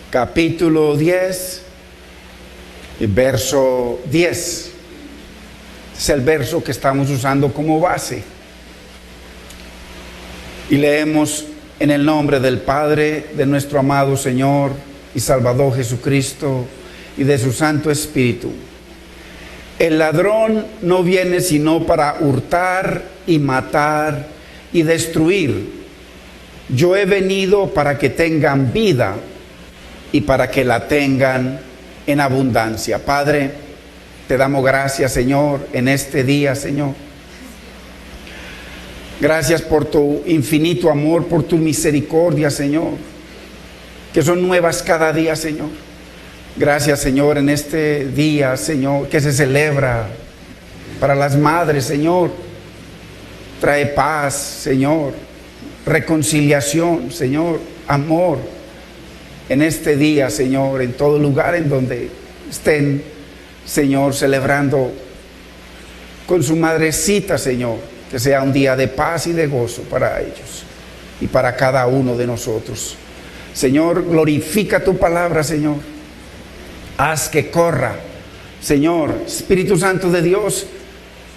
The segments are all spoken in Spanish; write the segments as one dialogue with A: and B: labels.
A: capítulo 10, verso 10. Es el verso que estamos usando como base. Y leemos en el nombre del Padre, de nuestro amado Señor y Salvador Jesucristo y de su Santo Espíritu. El ladrón no viene sino para hurtar y matar y destruir. Yo he venido para que tengan vida y para que la tengan en abundancia. Padre, te damos gracias, Señor, en este día, Señor. Gracias por tu infinito amor, por tu misericordia, Señor, que son nuevas cada día, Señor. Gracias, Señor, en este día, Señor, que se celebra para las madres, Señor. Trae paz, Señor, reconciliación, Señor, amor. En este día, Señor, en todo lugar en donde estén, Señor, celebrando con su madrecita, Señor, que sea un día de paz y de gozo para ellos y para cada uno de nosotros. Señor, glorifica tu palabra, Señor. Haz que corra, Señor, Espíritu Santo de Dios,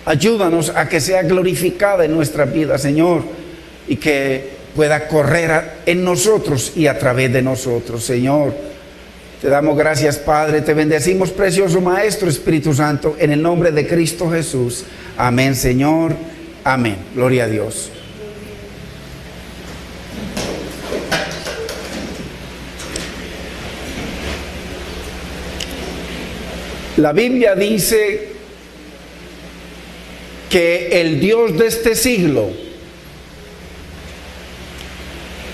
A: ayúdanos a que sea glorificada en nuestra vida, Señor, y que pueda correr en nosotros y a través de nosotros, Señor. Te damos gracias, Padre, te bendecimos, precioso Maestro, Espíritu Santo, en el nombre de Cristo Jesús. Amén, Señor, amén. Gloria a Dios. La Biblia dice que el Dios de este siglo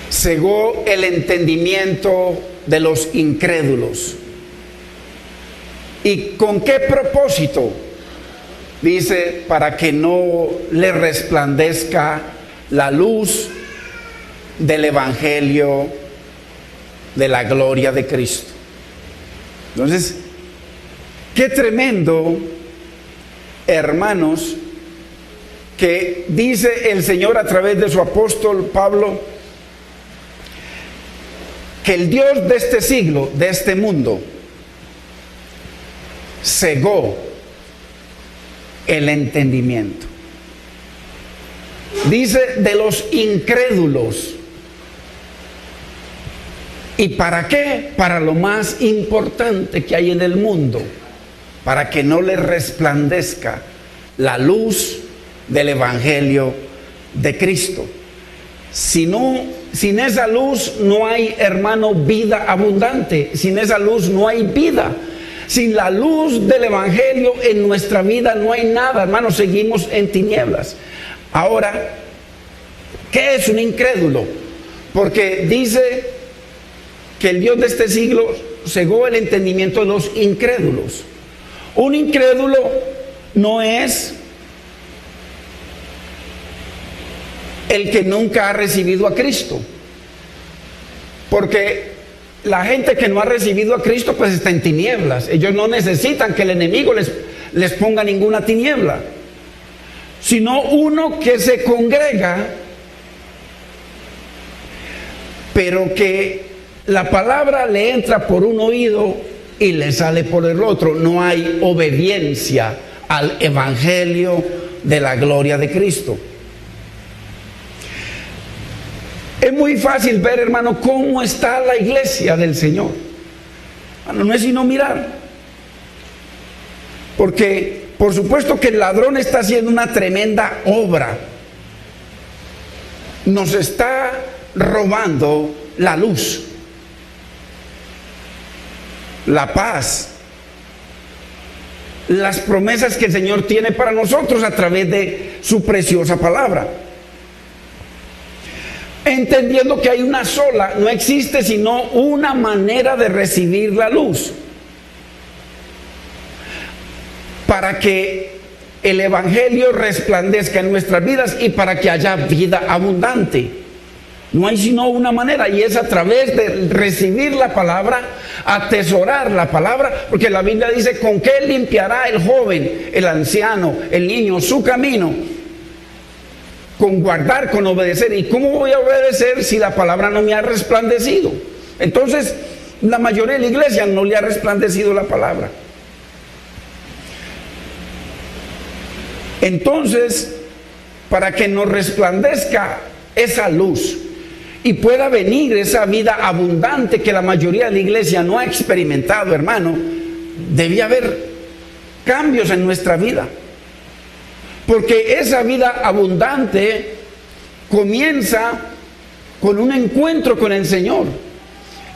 A: cegó el entendimiento de los incrédulos. ¿Y con qué propósito? Dice, para que no le resplandezca la luz del Evangelio de la gloria de Cristo. Entonces, qué tremendo, hermanos, que dice el Señor a través de su apóstol Pablo, que el Dios de este siglo, de este mundo, cegó el entendimiento. Dice de los incrédulos. ¿Y para qué? Para lo más importante que hay en el mundo, para que no le resplandezca la luz del Evangelio de Cristo. Sin esa luz no hay, hermano, vida abundante. Sin esa luz no hay vida. Sin la luz del Evangelio en nuestra vida no hay nada, hermano, seguimos en tinieblas. Ahora, ¿qué es un incrédulo? Porque dice que el Dios de este siglo cegó el entendimiento de los incrédulos. Un incrédulo no es el que nunca ha recibido a Cristo, porque la gente que no ha recibido a Cristo pues está en tinieblas. Ellos no necesitan que el enemigo les ponga ninguna tiniebla, sino uno que se congrega, pero que la palabra le entra por un oído y le sale por el otro. No hay obediencia al Evangelio de la gloria de Cristo. Es muy fácil ver, hermano, cómo está la iglesia del Señor. Bueno, no es sino mirar. Porque, por supuesto que el ladrón está haciendo una tremenda obra. Nos está robando la luz, la paz, las promesas que el Señor tiene para nosotros a través de su preciosa palabra. Entendiendo que hay una sola, no existe sino una manera de recibir la luz, para que el Evangelio resplandezca en nuestras vidas y para que haya vida abundante. No hay sino una manera, y es a través de recibir la palabra, atesorar la palabra, porque la Biblia dice: ¿con qué limpiará el joven, el anciano, el niño su camino? Con guardar, con obedecer. ¿Y cómo voy a obedecer si la palabra no me ha resplandecido? Entonces, la mayoría de la iglesia no le ha resplandecido la palabra. Entonces, para que nos resplandezca esa luz y pueda venir esa vida abundante que la mayoría de la iglesia no ha experimentado, hermano, debía haber cambios en nuestra vida. Porque esa vida abundante comienza con un encuentro con el Señor.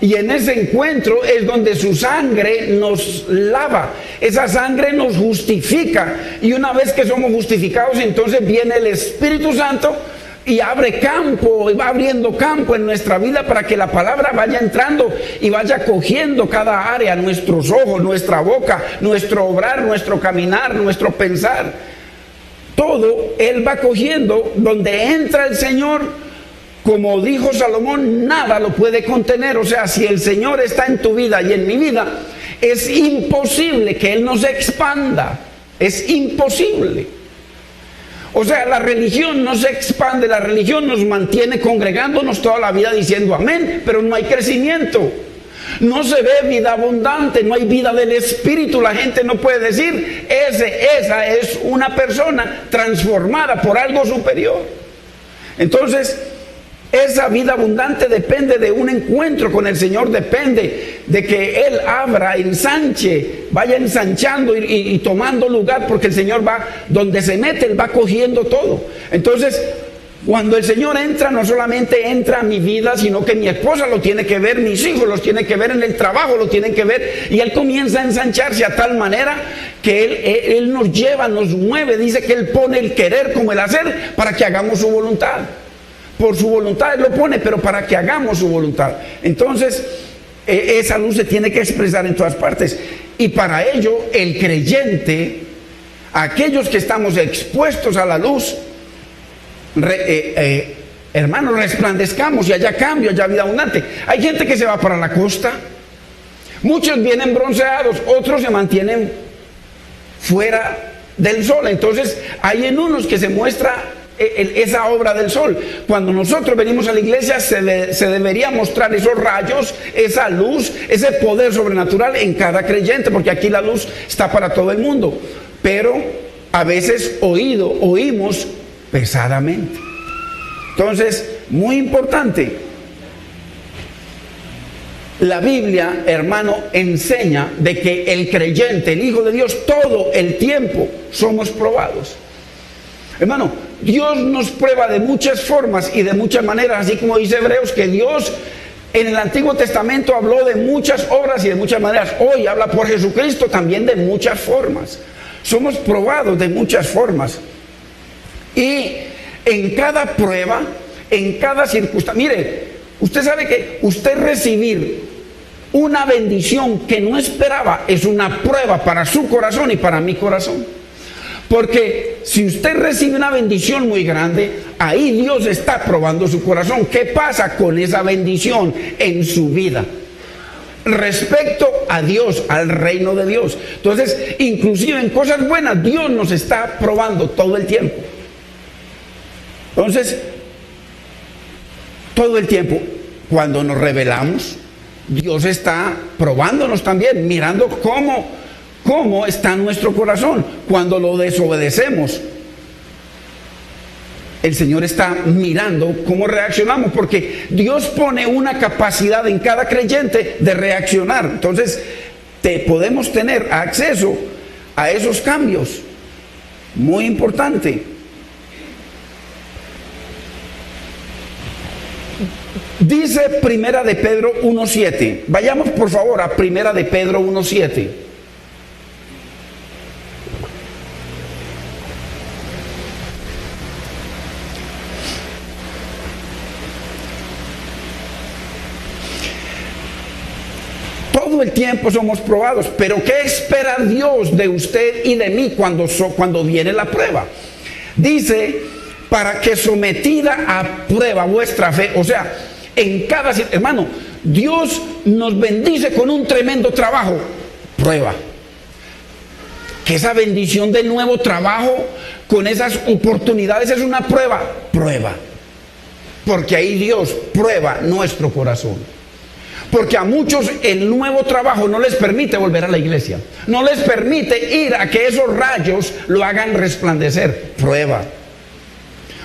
A: Y en ese encuentro es donde su sangre nos lava. Esa sangre nos justifica. Y una vez que somos justificados, entonces viene el Espíritu Santo y abre campo, y va abriendo campo en nuestra vida para que la palabra vaya entrando y vaya cogiendo cada área, nuestros ojos, nuestra boca, nuestro obrar, nuestro caminar, nuestro pensar. Todo Él va cogiendo. Donde entra el Señor, como dijo Salomón, nada lo puede contener. O sea, si el Señor está en tu vida y en mi vida, es imposible que Él nos expanda. Es imposible. O sea, la religión no se expande, la religión nos mantiene congregándonos toda la vida diciendo amén, pero no hay crecimiento. No se ve vida abundante, no hay vida del Espíritu. La gente no puede decir, esa es una persona transformada por algo superior. Entonces, esa vida abundante depende de un encuentro con el Señor, depende de que Él abra, ensanche, vaya ensanchando y tomando lugar, porque el Señor va, donde se mete, Él va cogiendo todo. Entonces, cuando el Señor entra, no solamente entra a mi vida, sino que mi esposa lo tiene que ver, mis hijos los tienen que ver, en el trabajo lo tienen que ver, y Él comienza a ensancharse a tal manera que Él nos lleva, nos mueve. Dice que Él pone el querer como el hacer para que hagamos su voluntad. Por su voluntad Él lo pone, pero para que hagamos su voluntad. Entonces, esa luz se tiene que expresar en todas partes. Y para ello, el creyente, aquellos que estamos expuestos a la luz, hermanos, resplandezcamos y haya cambio, haya vida abundante. Hay gente que se va para la costa, muchos vienen bronceados, otros se mantienen fuera del sol. Entonces, hay en unos que se muestra esa obra del sol. Cuando nosotros venimos a la iglesia se debería mostrar esos rayos, esa luz, ese poder sobrenatural en cada creyente, porque aquí la luz está para todo el mundo, pero a veces oímos pesadamente. Entonces, muy importante, la Biblia, hermano, enseña de que el creyente, el Hijo de Dios, todo el tiempo somos probados. Hermano, Dios nos prueba de muchas formas y de muchas maneras, así como dice Hebreos que Dios en el Antiguo Testamento habló de muchas obras y de muchas maneras. Hoy habla por Jesucristo también de muchas formas. Somos probados de muchas formas. Y en cada prueba, en cada circunstancia, mire, usted sabe que usted recibir una bendición que no esperaba es una prueba para su corazón y para mi corazón. Porque si usted recibe una bendición muy grande, ahí Dios está probando su corazón. ¿Qué pasa con esa bendición en su vida? Respecto a Dios, al reino de Dios. Entonces, inclusive en cosas buenas, Dios nos está probando todo el tiempo. Entonces, todo el tiempo, cuando nos rebelamos, Dios está probándonos también, mirando cómo está nuestro corazón. Cuando lo desobedecemos, el Señor está mirando cómo reaccionamos, porque Dios pone una capacidad en cada creyente de reaccionar. Entonces, podemos tener acceso a esos cambios. Muy importante. Dice Primera de Pedro 1:7. Vayamos por favor a Primera de Pedro 1:7. Todo el tiempo somos probados, pero ¿qué espera Dios de usted y de mí cuando viene la prueba? Dice, para que sometida a prueba vuestra fe, o sea, en cada... Hermano, Dios nos bendice con un tremendo trabajo, prueba. Que esa bendición del nuevo trabajo, con esas oportunidades, es una prueba, porque ahí Dios prueba nuestro corazón. Porque a muchos el nuevo trabajo no les permite volver a la iglesia. No les permite ir a que esos rayos lo hagan resplandecer. Prueba.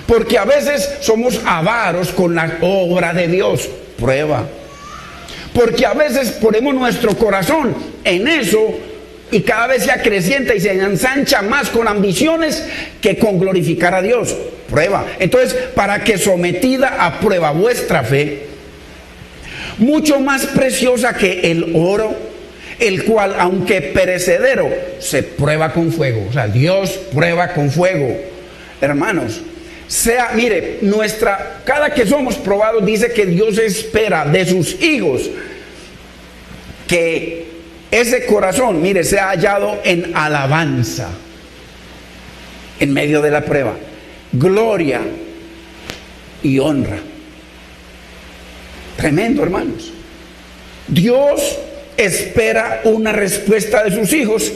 A: Porque a veces somos avaros con la obra de Dios. Prueba. Porque a veces ponemos nuestro corazón en eso y cada vez se acrecienta y se ensancha más con ambiciones que con glorificar a Dios. Prueba. Entonces, para que sometida a prueba vuestra fe, mucho más preciosa que el oro, el cual, aunque perecedero, se prueba con fuego. O sea, Dios prueba con fuego. Hermanos, mire, cada que somos probados, dice que Dios espera de sus hijos que ese corazón, mire, sea hallado en alabanza en medio de la prueba, gloria y honra. Tremendo, hermanos. Dios espera una respuesta de sus hijos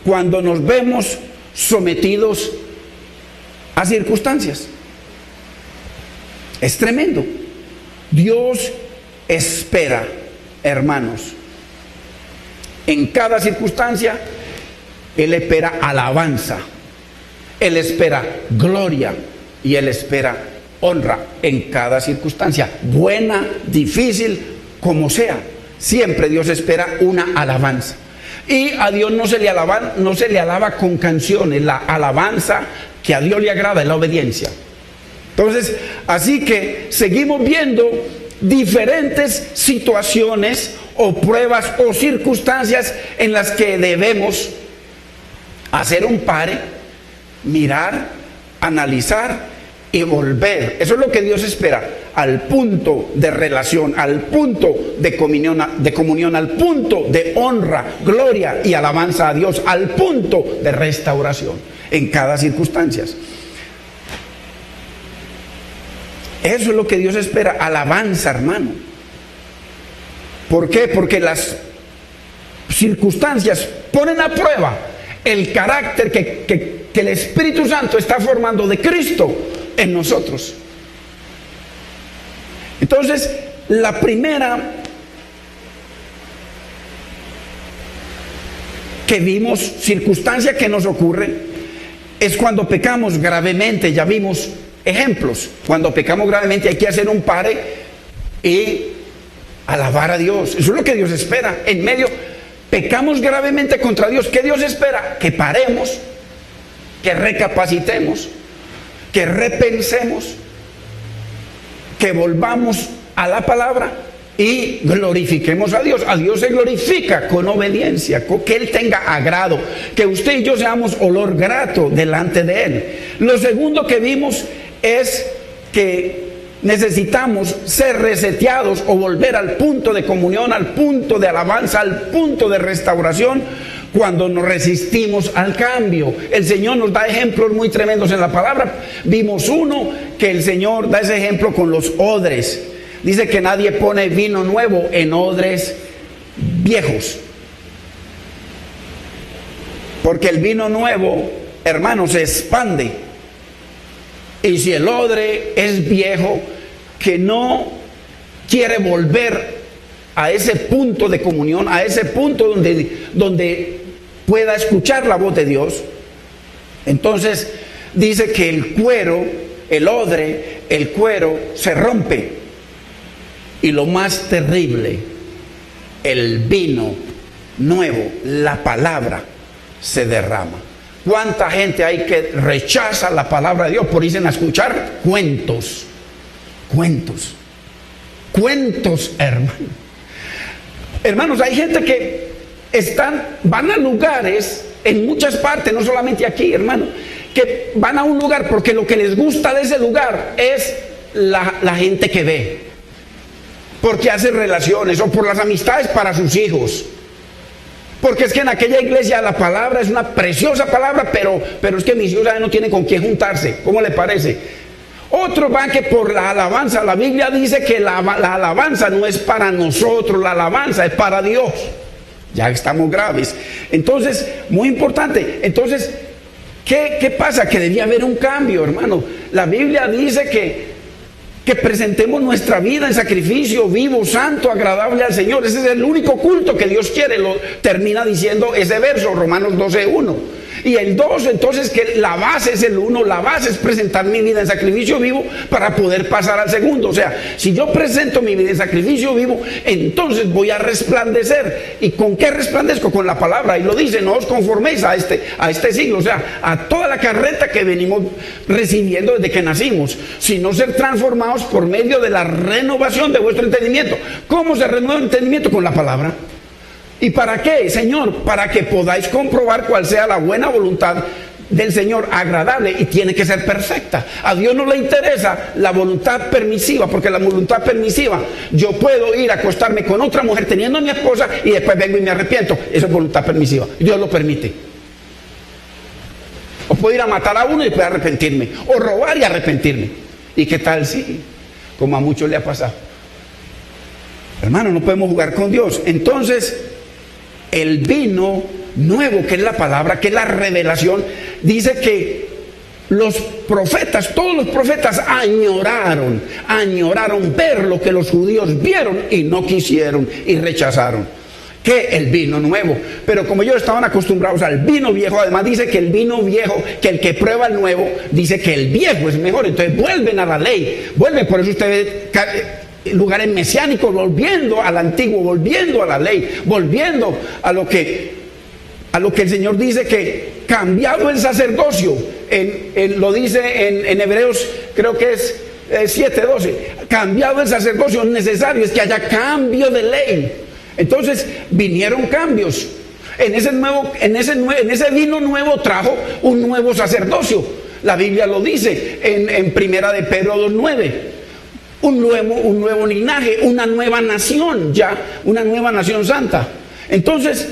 A: cuando nos vemos sometidos a circunstancias. Es tremendo. Dios espera, hermanos, en cada circunstancia. Él espera alabanza, Él espera gloria y Él espera honra en cada circunstancia, buena, difícil, como sea. Siempre Dios espera una alabanza. Y a Dios no se le alaba con canciones. La alabanza que a Dios le agrada es la obediencia. Entonces, así que seguimos viendo diferentes situaciones o pruebas o circunstancias en las que debemos hacer un pare, mirar, analizar y volver. Eso es lo que Dios espera, al punto de relación, al punto de comunión, al punto de honra, gloria y alabanza a Dios, al punto de restauración en cada circunstancia. Eso es lo que Dios espera, alabanza, hermano. ¿Por qué? Porque las circunstancias ponen a prueba el carácter que el Espíritu Santo está formando de Cristo en nosotros. Entonces, la primera que vimos, circunstancia que nos ocurre, es cuando pecamos gravemente. Ya vimos ejemplos. Cuando pecamos gravemente hay que hacer un pare y alabar a Dios. Eso es lo que Dios espera. En medio, pecamos gravemente contra Dios. ¿Qué Dios espera? Que paremos, que recapacitemos, que repensemos, que volvamos a la palabra y glorifiquemos a Dios. A Dios se glorifica con obediencia, con que Él tenga agrado, que usted y yo seamos olor grato delante de Él. Lo segundo que vimos es que necesitamos ser reseteados o volver al punto de comunión, al punto de alabanza, al punto de restauración, cuando nos resistimos al cambio. El Señor nos da ejemplos muy tremendos en la palabra. Vimos uno que el Señor da ese ejemplo con los odres. Dice que nadie pone vino nuevo en odres viejos, porque el vino nuevo, hermanos, se expande. Y si el odre es viejo, que no quiere volver a ese punto de comunión, a ese punto donde pueda escuchar la voz de Dios, entonces dice que el cuero, el odre, el cuero se rompe. Y lo más terrible, el vino nuevo, la palabra, se derrama. ¿Cuánta gente hay que rechaza la palabra de Dios por irse a escuchar cuentos? Cuentos, hermano. Hermanos, hay gente que van a lugares en muchas partes, no solamente aquí, hermano, que van a un lugar porque lo que les gusta de ese lugar es la gente que ve, porque hace relaciones, o por las amistades para sus hijos. Porque es que en aquella iglesia la palabra es una preciosa palabra, pero es que mis hijos no tienen con quién juntarse. ¿Cómo le parece? Otros van que por la alabanza. La Biblia dice que la alabanza no es para nosotros, la alabanza es para Dios. Ya estamos graves. Entonces, muy importante. Entonces, ¿qué pasa? Que debía haber un cambio, hermano. La Biblia dice que presentemos nuestra vida en sacrificio vivo, santo, agradable al Señor. Ese es el único culto que Dios quiere, lo termina diciendo ese verso, Romanos 12:1. Y el 2, entonces, que la base es el 1, la base es presentar mi vida en sacrificio vivo para poder pasar al segundo. O sea, si yo presento mi vida en sacrificio vivo, entonces voy a resplandecer. ¿Y con qué resplandezco? Con la palabra. Y lo dice, no os conforméis a este siglo, o sea, a toda la carreta que venimos recibiendo desde que nacimos, sino ser transformados por medio de la renovación de vuestro entendimiento. ¿Cómo se renueva el entendimiento? Con la palabra. ¿Y para qué, Señor? Para que podáis comprobar cuál sea la buena voluntad del Señor, agradable, y tiene que ser perfecta. A Dios no le interesa la voluntad permisiva, porque la voluntad permisiva, yo puedo ir a acostarme con otra mujer teniendo a mi esposa y después vengo y me arrepiento. Eso es voluntad permisiva. Dios lo permite. O puedo ir a matar a uno y después arrepentirme, o robar y arrepentirme. ¿Y qué tal si, como a muchos le ha pasado? Hermano, no podemos jugar con Dios. Entonces, el vino nuevo, que es la palabra, que es la revelación, dice que los profetas, todos los profetas añoraron ver lo que los judíos vieron y no quisieron y rechazaron. Que el vino nuevo. Pero como ellos estaban acostumbrados al vino viejo, además dice que el vino viejo, que el que prueba el nuevo, dice que el viejo es mejor. Entonces vuelven a la ley, vuelven. Por eso ustedes lugares mesiánicos, volviendo al antiguo, volviendo a la ley, volviendo a lo que el Señor dice, que cambiado el sacerdocio, lo dice en Hebreos, creo que es 7:12, cambiado el sacerdocio, necesario es que haya cambio de ley. Entonces vinieron cambios. En ese vino nuevo trajo un nuevo sacerdocio. La Biblia lo dice en Primera de Pedro 2:9. Un nuevo linaje, una nueva nación, una nueva nación santa. Entonces,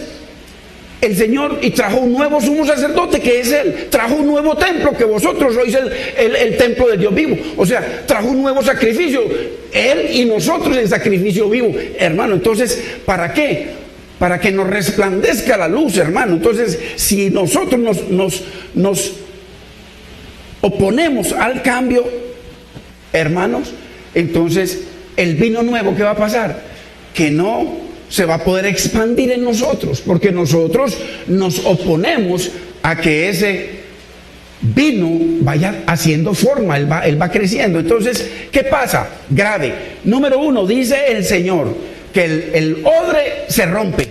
A: el Señor, y trajo un nuevo sumo sacerdote, que es Él. Trajo un nuevo templo, que vosotros sois el templo de Dios vivo. O sea, trajo un nuevo sacrificio, Él y nosotros el sacrificio vivo. Hermano, entonces, ¿para qué? Para que nos resplandezca la luz, hermano. Entonces, si nosotros nos oponemos al cambio, hermanos, entonces el vino nuevo, ¿qué va a pasar? Que no se va a poder expandir en nosotros, porque nosotros nos oponemos a que ese vino vaya haciendo forma, él va creciendo. Entonces, ¿qué pasa? Grave. Número 1, dice el Señor que el odre se rompe,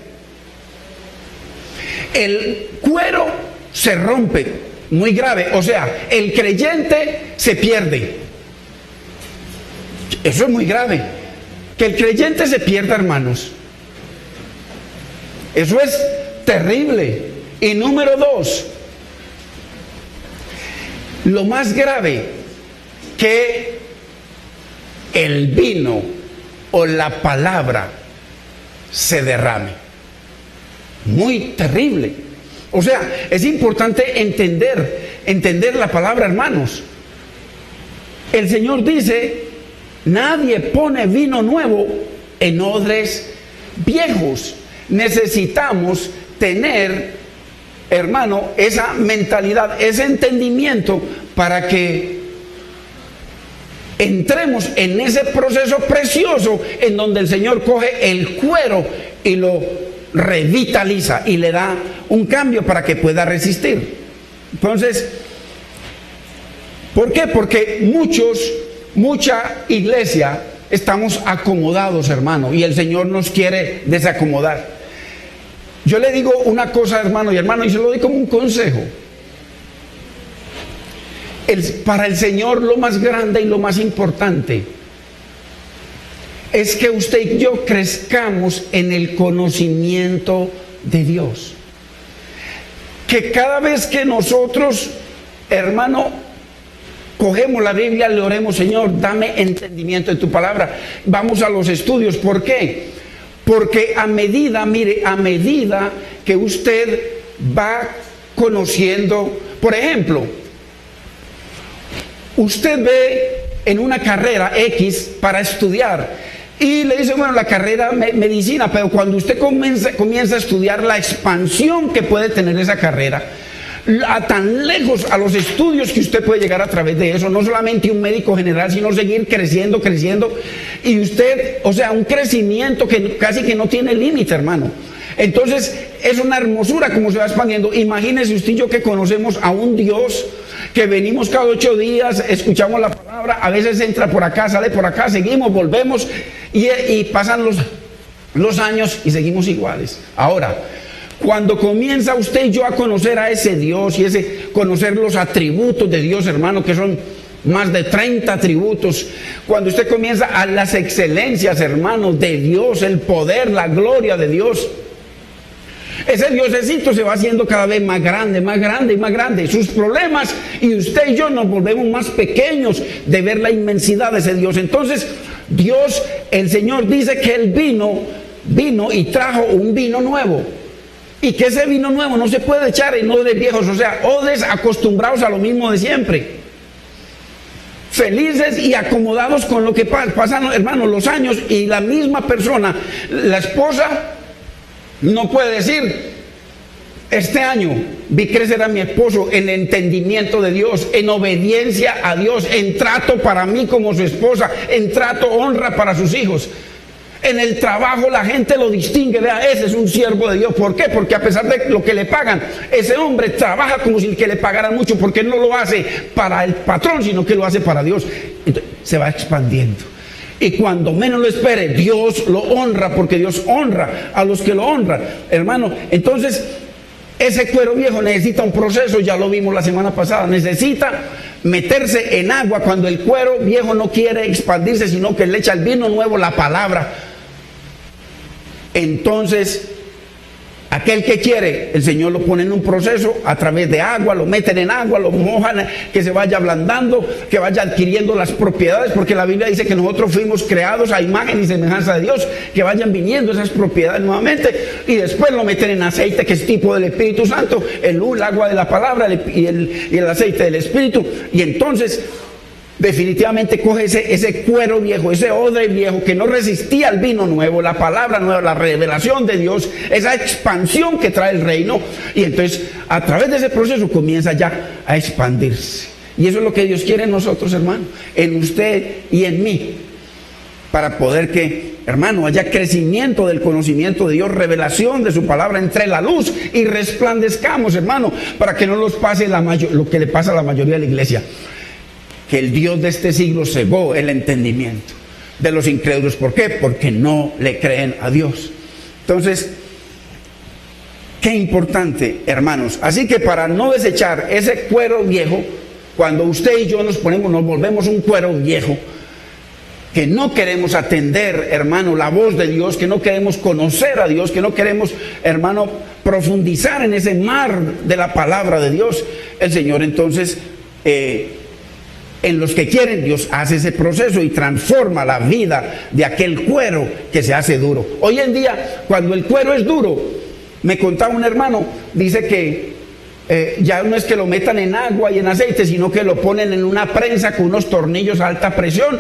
A: el cuero se rompe, muy grave. O sea, el creyente se pierde. Eso es muy grave. Que el creyente se pierda, hermanos, eso es terrible. Y número 2, lo más grave, que el vino o la palabra se derrame. Muy terrible. O sea, es importante entender la palabra, hermanos. El Señor dice, nadie pone vino nuevo en odres viejos. Necesitamos tener, hermano, esa mentalidad, ese entendimiento, para que entremos en ese proceso precioso en donde el Señor coge el cuero y lo revitaliza y le da un cambio para que pueda resistir. Entonces, ¿por qué? Porque mucha iglesia estamos acomodados, hermano, y el Señor nos quiere desacomodar. Yo le digo una cosa, hermano, y se lo doy como un consejo. Para el Señor lo más grande y lo más importante es que usted y yo crezcamos en el conocimiento de Dios. Que cada vez que nosotros, hermano, cogemos la Biblia, le oremos, Señor, dame entendimiento de tu palabra. Vamos a los estudios. ¿Por qué? Porque a medida que usted va conociendo, por ejemplo, usted ve en una carrera X para estudiar y le dice, bueno, la carrera medicina, pero cuando usted comienza a estudiar la expansión que puede tener esa carrera, a tan lejos a los estudios que usted puede llegar a través de eso, no solamente un médico general, sino seguir creciendo, y usted, o sea, un crecimiento que casi que no tiene límite, hermano. Entonces es una hermosura como se va expandiendo. Imagínese usted y yo que conocemos a un Dios, que venimos cada 8 días, escuchamos la palabra, a veces entra por acá, sale por acá, seguimos, volvemos y pasan los años y seguimos iguales. Ahora, cuando comienza usted y yo a conocer a ese Dios y conocer los atributos de Dios, hermano, que son más de 30 atributos, cuando usted comienza a las excelencias, hermanos, de Dios, el poder, la gloria de Dios, ese Diosecito se va haciendo cada vez más grande, más grande y más grande. Sus problemas, y usted y yo nos volvemos más pequeños de ver la inmensidad de ese Dios. Entonces, Dios, el Señor dice que Él vino y trajo un vino nuevo. Y que ese vino nuevo no se puede echar en odres viejos, o sea, odres acostumbrados a lo mismo de siempre. Felices y acomodados con lo que pasan, hermanos, los años, y la misma persona, la esposa, no puede decir: este año vi crecer a mi esposo en entendimiento de Dios, en obediencia a Dios, en trato para mí como su esposa, en trato, honra para sus hijos. En el trabajo la gente lo distingue, vea, ese es un siervo de Dios. ¿Por qué? Porque a pesar de lo que le pagan, ese hombre trabaja como si que le pagaran mucho, porque no lo hace para el patrón, sino que lo hace para Dios. Entonces, se va expandiendo. Y cuando menos lo espere, Dios lo honra, porque Dios honra a los que lo honran, hermano. Entonces, ese cuero viejo necesita un proceso, ya lo vimos la semana pasada, necesita meterse en agua cuando el cuero viejo no quiere expandirse, sino que le echa el vino nuevo, la palabra. Entonces, aquel que quiere, el Señor lo pone en un proceso a través de agua, lo meten en agua, lo mojan, que se vaya ablandando, que vaya adquiriendo las propiedades, porque la Biblia dice que nosotros fuimos creados a imagen y semejanza de Dios, que vayan viniendo esas propiedades nuevamente, y después lo meten en aceite, que es tipo del Espíritu Santo, el agua de la palabra y el aceite del Espíritu, y entonces definitivamente coge ese cuero viejo, ese odre viejo que no resistía al vino nuevo, la palabra nueva, la revelación de Dios, esa expansión que trae el reino, y entonces a través de ese proceso comienza ya a expandirse. Y eso es lo que Dios quiere en nosotros, hermano, en usted y en mí, para poder que, hermano, haya crecimiento del conocimiento de Dios, revelación de su palabra, entre la luz y resplandezcamos, hermano, para que no nos pase lo que le pasa a la mayoría de la iglesia, que el Dios de este siglo cegó el entendimiento de los incrédulos. ¿Por qué? Porque no le creen a Dios. Entonces, qué importante, hermanos. Así que para no desechar ese cuero viejo, cuando usted y yo nos volvemos un cuero viejo, que no queremos atender, hermano, la voz de Dios, que no queremos conocer a Dios, que no queremos, hermano, profundizar en ese mar de la palabra de Dios, el Señor entonces, en los que quieren, Dios hace ese proceso y transforma la vida de aquel cuero que se hace duro. Hoy en día, cuando el cuero es duro, me contaba un hermano, dice que ya no es que lo metan en agua y en aceite, sino que lo ponen en una prensa con unos tornillos a alta presión,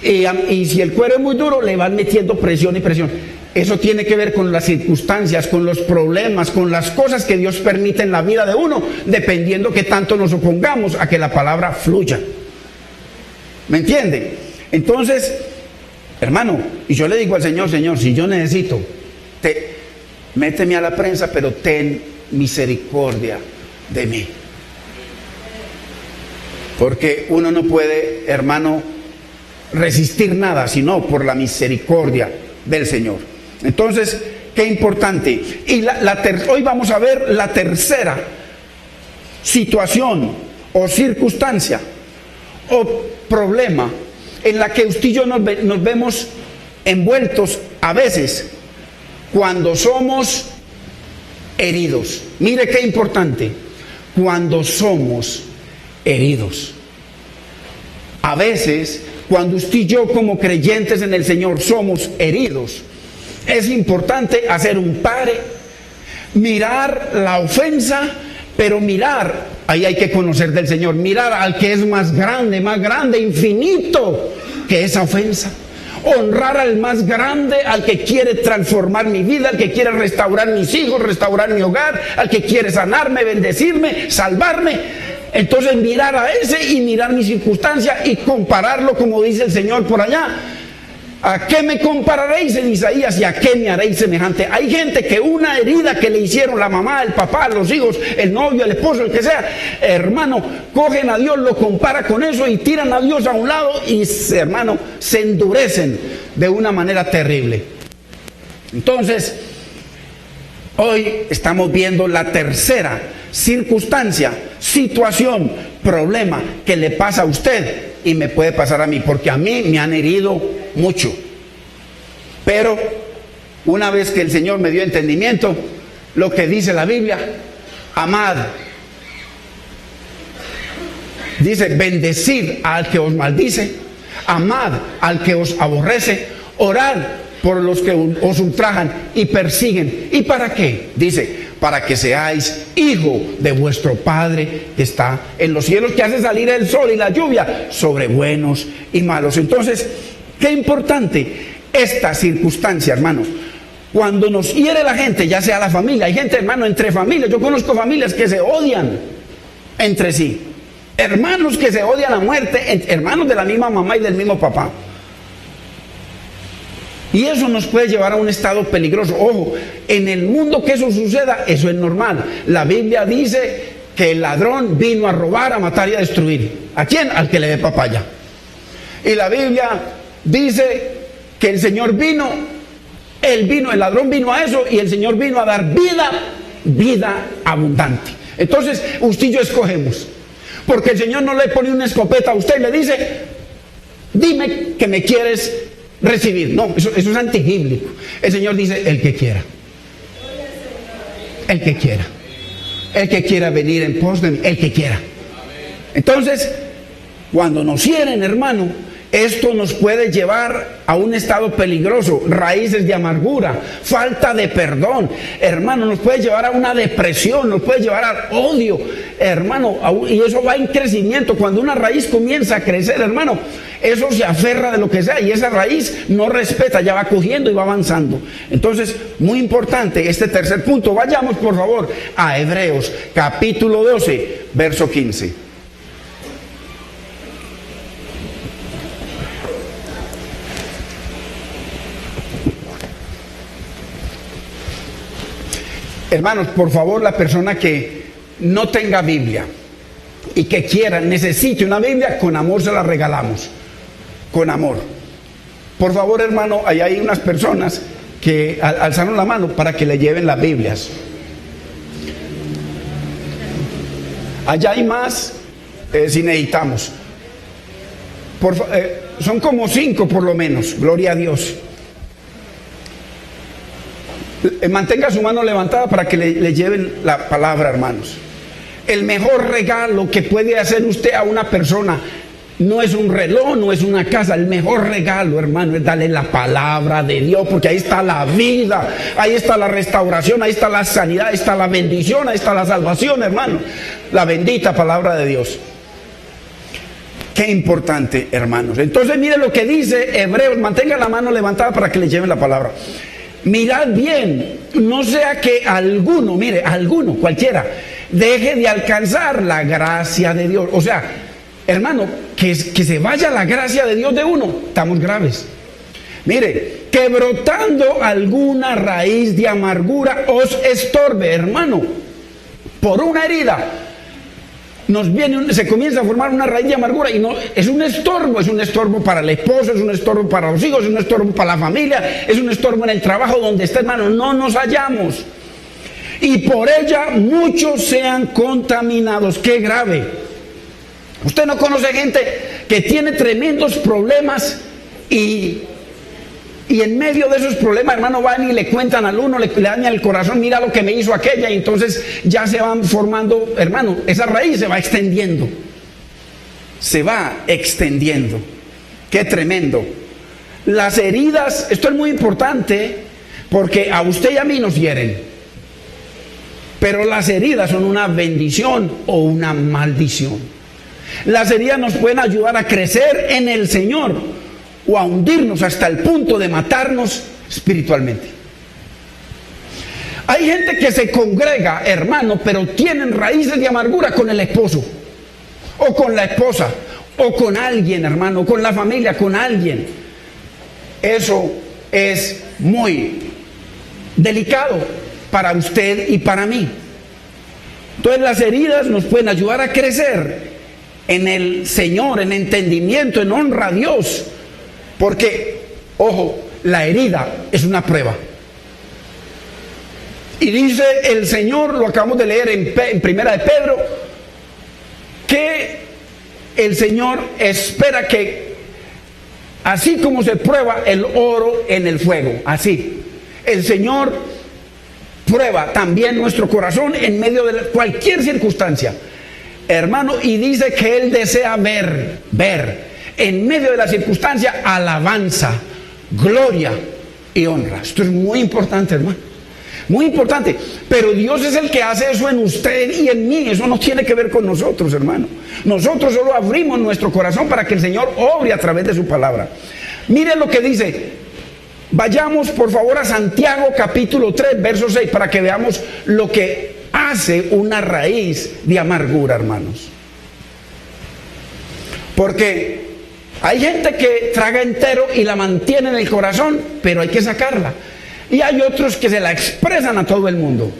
A: y si el cuero es muy duro, le van metiendo presión y presión. Eso tiene que ver con las circunstancias, con los problemas, con las cosas que Dios permite en la vida de uno, dependiendo que tanto nos opongamos a que la palabra fluya. ¿Me entiende? Entonces, hermano, y yo le digo al Señor: Señor, si yo necesito, méteme a la prensa, pero ten misericordia de mí. Porque uno no puede, hermano, resistir nada, sino por la misericordia del Señor. Entonces, qué importante. Y hoy vamos a ver la tercera situación o circunstancia o problema en la que usted y yo nos vemos envueltos a veces cuando somos heridos. Mire qué importante, cuando somos heridos. A veces, cuando usted y yo como creyentes en el Señor somos heridos, es importante hacer un pare, mirar la ofensa, pero mirar, ahí hay que conocer del Señor, mirar al que es más grande, infinito que esa ofensa. honrar al más grande, al que quiere transformar mi vida, al que quiere restaurar mis hijos, restaurar mi hogar, al que quiere sanarme, bendecirme, salvarme. Entonces mirar a ese y mirar mi circunstancia y compararlo, como dice el Señor por allá. ¿A qué me compararéis en Isaías y a qué me haréis semejante? Hay gente que una herida que le hicieron la mamá, el papá, los hijos, el novio, el esposo, el que sea, hermano, cogen a Dios, lo compara con eso y tiran a Dios a un lado y, hermano, se endurecen de una manera terrible. Entonces, hoy estamos viendo la tercera circunstancia, situación, problema que le pasa a usted y me puede pasar a mí, porque a mí me han herido mucho. Pero una vez que el Señor me dio entendimiento, lo que dice la Biblia, amad, dice, bendecid al que os maldice, amad al que os aborrece, orad por los que os ultrajan y persiguen. ¿Y para qué? Dice, para que seáis hijo de vuestro Padre que está en los cielos, que hace salir el sol y la lluvia sobre buenos y malos. Entonces, qué importante esta circunstancia, hermano. Cuando nos hiere la gente, ya sea la familia, hay gente, hermano, entre familias. Yo conozco familias que se odian entre sí. Hermanos que se odian a muerte, hermanos de la misma mamá y del mismo papá. Y eso nos puede llevar a un estado peligroso. Ojo, en el mundo que eso suceda, eso es normal. La Biblia dice que el ladrón vino a robar, a matar y a destruir. ¿A quién? Al que le dé papaya. Y la Biblia dice que el Señor vino, el ladrón vino a eso y el Señor vino a dar vida abundante. Entonces, usted y yo escogemos. Porque el Señor no le pone una escopeta a usted y le dice, dime que me quieres recibir. No, eso es antibíblico. El Señor dice, el que quiera. El que quiera. El que quiera venir en pos de mí. El que quiera. Entonces, cuando nos hieren, hermano, esto nos puede llevar a un estado peligroso, raíces de amargura, falta de perdón, hermano, nos puede llevar a una depresión, nos puede llevar al odio, hermano, y eso va en crecimiento. Cuando una raíz comienza a crecer, hermano, eso se aferra de lo que sea y esa raíz no respeta, ya va cogiendo y va avanzando. Entonces, muy importante este tercer punto. Vayamos por favor a Hebreos capítulo 12, verso 15. Hermanos, por favor, la persona que no tenga Biblia y que quiera, necesite una Biblia, con amor se la regalamos. Con amor. Por favor, hermano, allá hay unas personas que alzaron la mano para que le lleven las Biblias. Allá hay más, si necesitamos. Son como 5 por lo menos, gloria a Dios. Mantenga su mano levantada para que le lleven la palabra, hermanos. El mejor regalo que puede hacer usted a una persona no es un reloj, no es una casa. El mejor regalo, hermano, es darle la palabra de Dios, porque ahí está la vida, ahí está la restauración, ahí está la sanidad, ahí está la bendición, ahí está la salvación, hermano. La bendita palabra de Dios. Qué importante, hermanos. Entonces mire lo que dice Hebreos. Mantenga la mano levantada para que le lleven la palabra. Mirad bien, no sea que alguno, cualquiera, deje de alcanzar la gracia de Dios. O sea, hermano, que se vaya la gracia de Dios de uno, estamos graves. Mire, que brotando alguna raíz de amargura os estorbe, hermano, por una herida. Se comienza a formar una raíz de amargura y no es un estorbo para el esposo, es un estorbo para los hijos, es un estorbo para la familia, es un estorbo en el trabajo donde está, hermano, no nos hallamos. Y por ella muchos sean contaminados. Qué grave. Usted no conoce gente que tiene tremendos problemas y en medio de esos problemas, hermano, van y le cuentan al uno, le daña el corazón, mira lo que me hizo aquella, y entonces ya se van formando, hermano, esa raíz se va extendiendo. Se va extendiendo. Qué tremendo. Las heridas, esto es muy importante, porque a usted y a mí nos hieren. Pero las heridas son una bendición o una maldición. Las heridas nos pueden ayudar a crecer en el Señor, o a hundirnos hasta el punto de matarnos espiritualmente. Hay gente que se congrega, hermano, pero tienen raíces de amargura con el esposo, o con la esposa, o con alguien, hermano, con la familia, con alguien. Eso es muy delicado para usted y para mí. Entonces las heridas nos pueden ayudar a crecer en el Señor, en entendimiento, en honra a Dios. Porque, ojo, la herida es una prueba. Y dice el Señor, lo acabamos de leer en Primera de Pedro, que el Señor espera que, así como se prueba el oro en el fuego, así, el Señor prueba también nuestro corazón en medio de cualquier circunstancia, hermano, y dice que Él desea ver en medio de la circunstancia alabanza, gloria y honra. Esto es muy importante, hermano. Muy importante, pero Dios es el que hace eso en usted y en mí. Eso no tiene que ver con nosotros, hermano. Nosotros solo abrimos nuestro corazón para que el Señor obre a través de su palabra. Mire lo que dice. Vayamos por favor a Santiago capítulo 3, verso 6, para que veamos lo que hace una raíz de amargura, hermanos. Porque hay gente que traga entero y la mantiene en el corazón, pero hay que sacarla. Y hay otros que se la expresan a todo el mundo.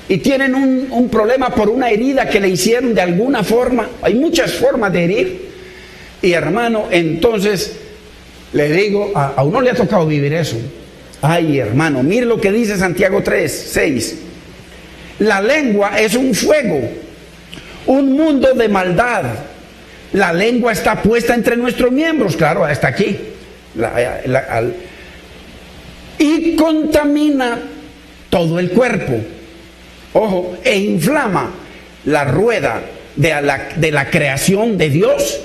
A: Y tienen un problema por una herida que le hicieron de alguna forma. Hay muchas formas de herir. Y hermano, entonces le digo, a uno le ha tocado vivir eso. Ay, hermano, mire lo que dice Santiago 3, 6. La lengua es un fuego, un mundo de maldad. La lengua está puesta entre nuestros miembros, claro, hasta aquí. Y contamina todo el cuerpo, ojo, e inflama la rueda de la creación de Dios,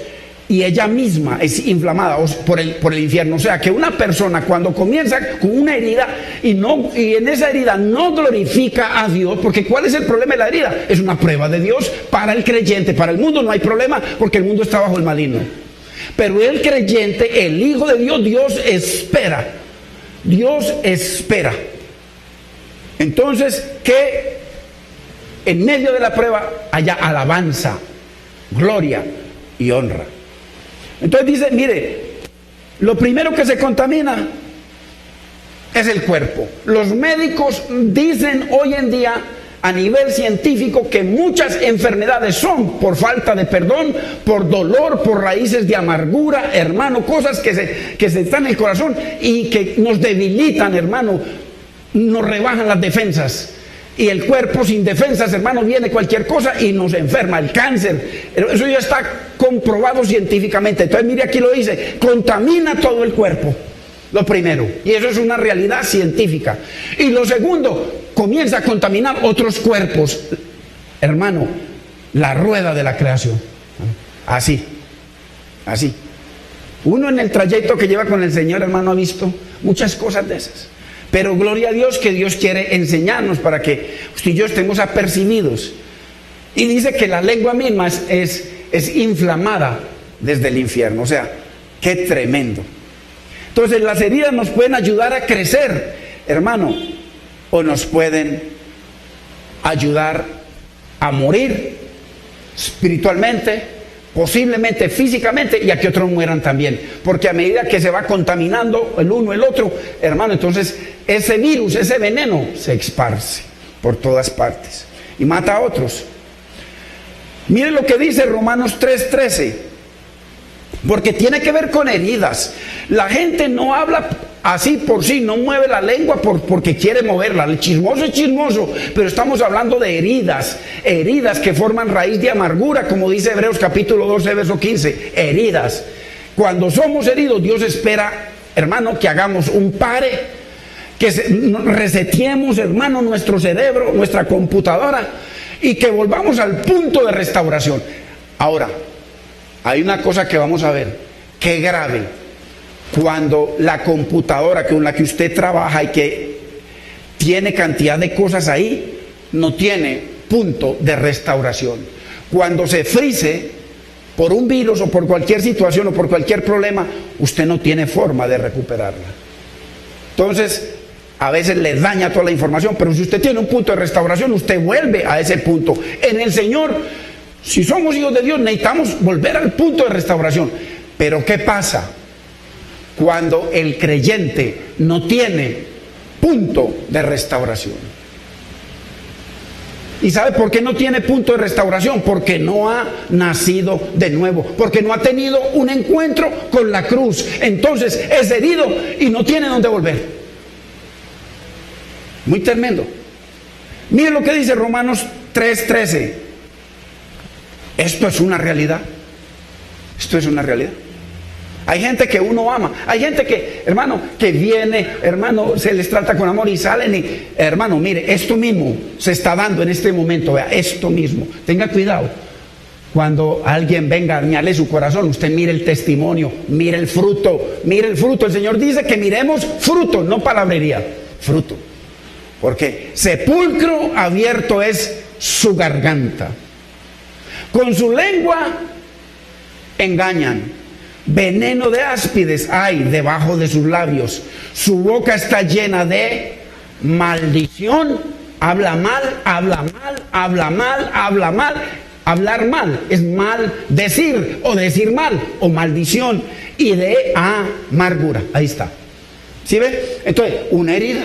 A: y ella misma es inflamada por el infierno. O sea que una persona cuando comienza con una herida y en esa herida no glorifica a Dios, porque ¿cuál es el problema de la herida? Es una prueba de Dios para el creyente. Para el mundo no hay problema porque el mundo está bajo el maligno, pero el creyente, el Hijo de Dios, Dios espera. Entonces, que en medio de la prueba haya alabanza, gloria y honra. Entonces dice, mire, lo primero que se contamina es el cuerpo. Los médicos dicen hoy en día a nivel científico que muchas enfermedades son por falta de perdón, por dolor, por raíces de amargura, hermano, cosas que se están en el corazón y que nos debilitan, hermano, nos rebajan las defensas. Y el cuerpo sin defensas, hermano, viene cualquier cosa y nos enferma. El cáncer, eso ya está comprobado científicamente. Entonces mire, aquí lo dice, contamina todo el cuerpo, lo primero, y eso es una realidad científica. Y lo segundo, comienza a contaminar otros cuerpos, hermano, la rueda de la creación. Así. Uno en el trayecto que lleva con el Señor, hermano, ha visto muchas cosas de esas. Pero gloria a Dios que Dios quiere enseñarnos para que usted y yo estemos apercibidos. Y dice que la lengua misma es inflamada desde el infierno. O sea, qué tremendo. Entonces las heridas nos pueden ayudar a crecer, hermano, o nos pueden ayudar a morir espiritualmente, posiblemente físicamente, y a que otros mueran también, porque a medida que se va contaminando el uno el otro, hermano, entonces ese virus, ese veneno se esparce por todas partes y mata a otros. Mire lo que dice Romanos 3:13, porque tiene que ver con heridas. La gente no habla así por sí, no mueve la lengua porque quiere moverla. El chismoso es chismoso, pero estamos hablando de heridas que forman raíz de amargura, como dice Hebreos capítulo 12, verso 15, heridas. Cuando somos heridos, Dios espera, hermano, que hagamos un pare, que reseteemos, hermano, nuestro cerebro, nuestra computadora, y que volvamos al punto de restauración. Ahora, hay una cosa que vamos a ver, qué grave, cuando la computadora con la que usted trabaja y que tiene cantidad de cosas ahí, no tiene punto de restauración. Cuando se frise, por un virus o por cualquier situación o por cualquier problema, usted no tiene forma de recuperarla. Entonces, a veces le daña toda la información, pero si usted tiene un punto de restauración, usted vuelve a ese punto. En el Señor, si somos hijos de Dios, necesitamos volver al punto de restauración. Pero ¿qué pasa cuando el creyente no tiene punto de restauración? ¿Y sabe por qué no tiene punto de restauración? Porque no ha nacido de nuevo, porque no ha tenido un encuentro con la cruz. Entonces es herido y no tiene dónde volver. Muy tremendo. Miren lo que dice Romanos 3:13. Esto es una realidad. Esto es una realidad. Hay gente que uno ama, hay gente que, hermano, que viene, hermano, se les trata con amor y salen y, hermano, mire, esto mismo se está dando en este momento, vea, esto mismo. Tenga cuidado. Cuando alguien venga a dañarle su corazón, usted mire el testimonio, mire el fruto, mire el fruto. El Señor dice que miremos fruto, no palabrería, fruto. Porque sepulcro abierto es su garganta. Con su lengua engañan. Veneno de áspides hay debajo de sus labios. Su boca está llena de maldición. Habla mal, habla mal, habla mal, habla mal. Hablar mal es mal decir o decir mal o maldición. Y de amargura. Ahí está. ¿Sí ve? Entonces, una herida.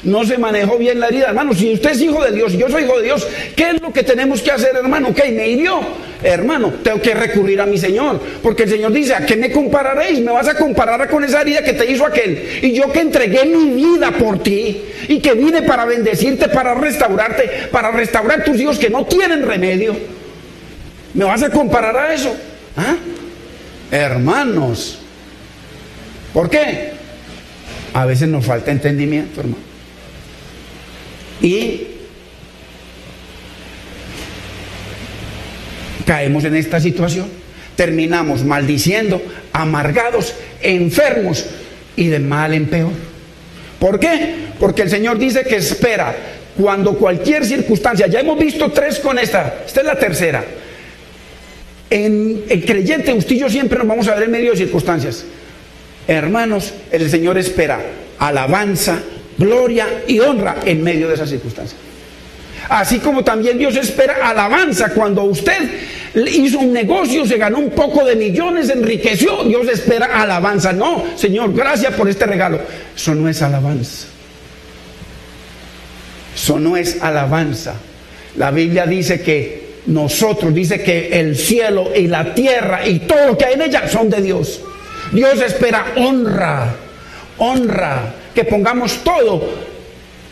A: No se manejó bien la herida, hermano. Si usted es hijo de Dios, yo soy hijo de Dios, ¿qué es lo que tenemos que hacer, hermano? Ok, me hirió, hermano, tengo que recurrir a mi Señor, porque el Señor dice, ¿a qué me compararéis? Me vas a comparar con esa herida que te hizo aquel, y yo que entregué mi vida por ti, y que vine para bendecirte, para restaurarte, para restaurar tus hijos que no tienen remedio. ¿Me vas a comparar a eso? ¿Ah? Hermanos, ¿por qué? A veces nos falta entendimiento, hermano. Y caemos en esta situación, terminamos maldiciendo, amargados, enfermos y de mal en peor. ¿Por qué? Porque el Señor dice que espera cuando cualquier circunstancia, ya hemos visto 3 con esta es la tercera. En el creyente, usted y yo siempre nos vamos a ver en medio de circunstancias. Hermanos, el Señor espera alabanza, gloria y honra en medio de esas circunstancias. Así como también Dios espera alabanza cuando usted hizo un negocio, se ganó un poco de millones, se enriqueció, Dios espera alabanza. No, Señor, gracias por este regalo. Eso no es alabanza. Eso no es alabanza. La Biblia dice que dice que el cielo y la tierra y todo lo que hay en ella son de Dios. Dios espera honra, que pongamos todo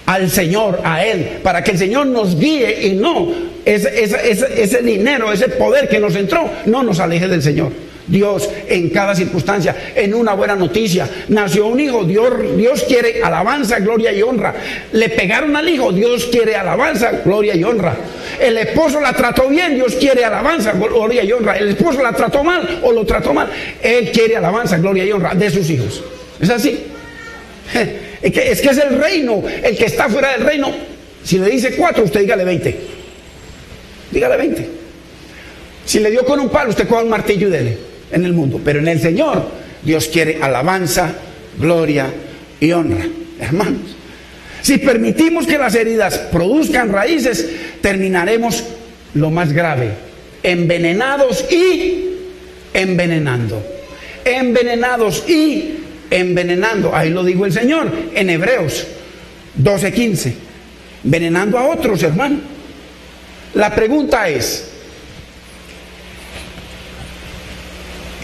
A: al Señor, a Él, para que el Señor nos guíe y no ese dinero, ese poder que nos entró, no nos aleje del Señor. Dios en cada circunstancia, en una buena noticia, nació un hijo, Dios quiere alabanza, gloria y honra. Le pegaron al hijo, Dios quiere alabanza, gloria y honra. El esposo la trató bien, Dios quiere alabanza, gloria y honra. El esposo la trató mal o lo trató mal, Él quiere alabanza, gloria y honra de sus hijos. Es así. Es que es el reino. El que está fuera del reino, si le dice 4, usted dígale 20. Dígale 20. Si le dio con un palo, usted coja un martillo y dele. En el mundo, pero en el Señor, Dios quiere alabanza, gloria y honra. Hermanos, si permitimos que las heridas produzcan raíces, terminaremos lo más grave: envenenados y envenenando. Envenenados y envenenando. Ahí lo dijo el Señor en Hebreos 12:15. Envenenando a otros, hermano. La pregunta es,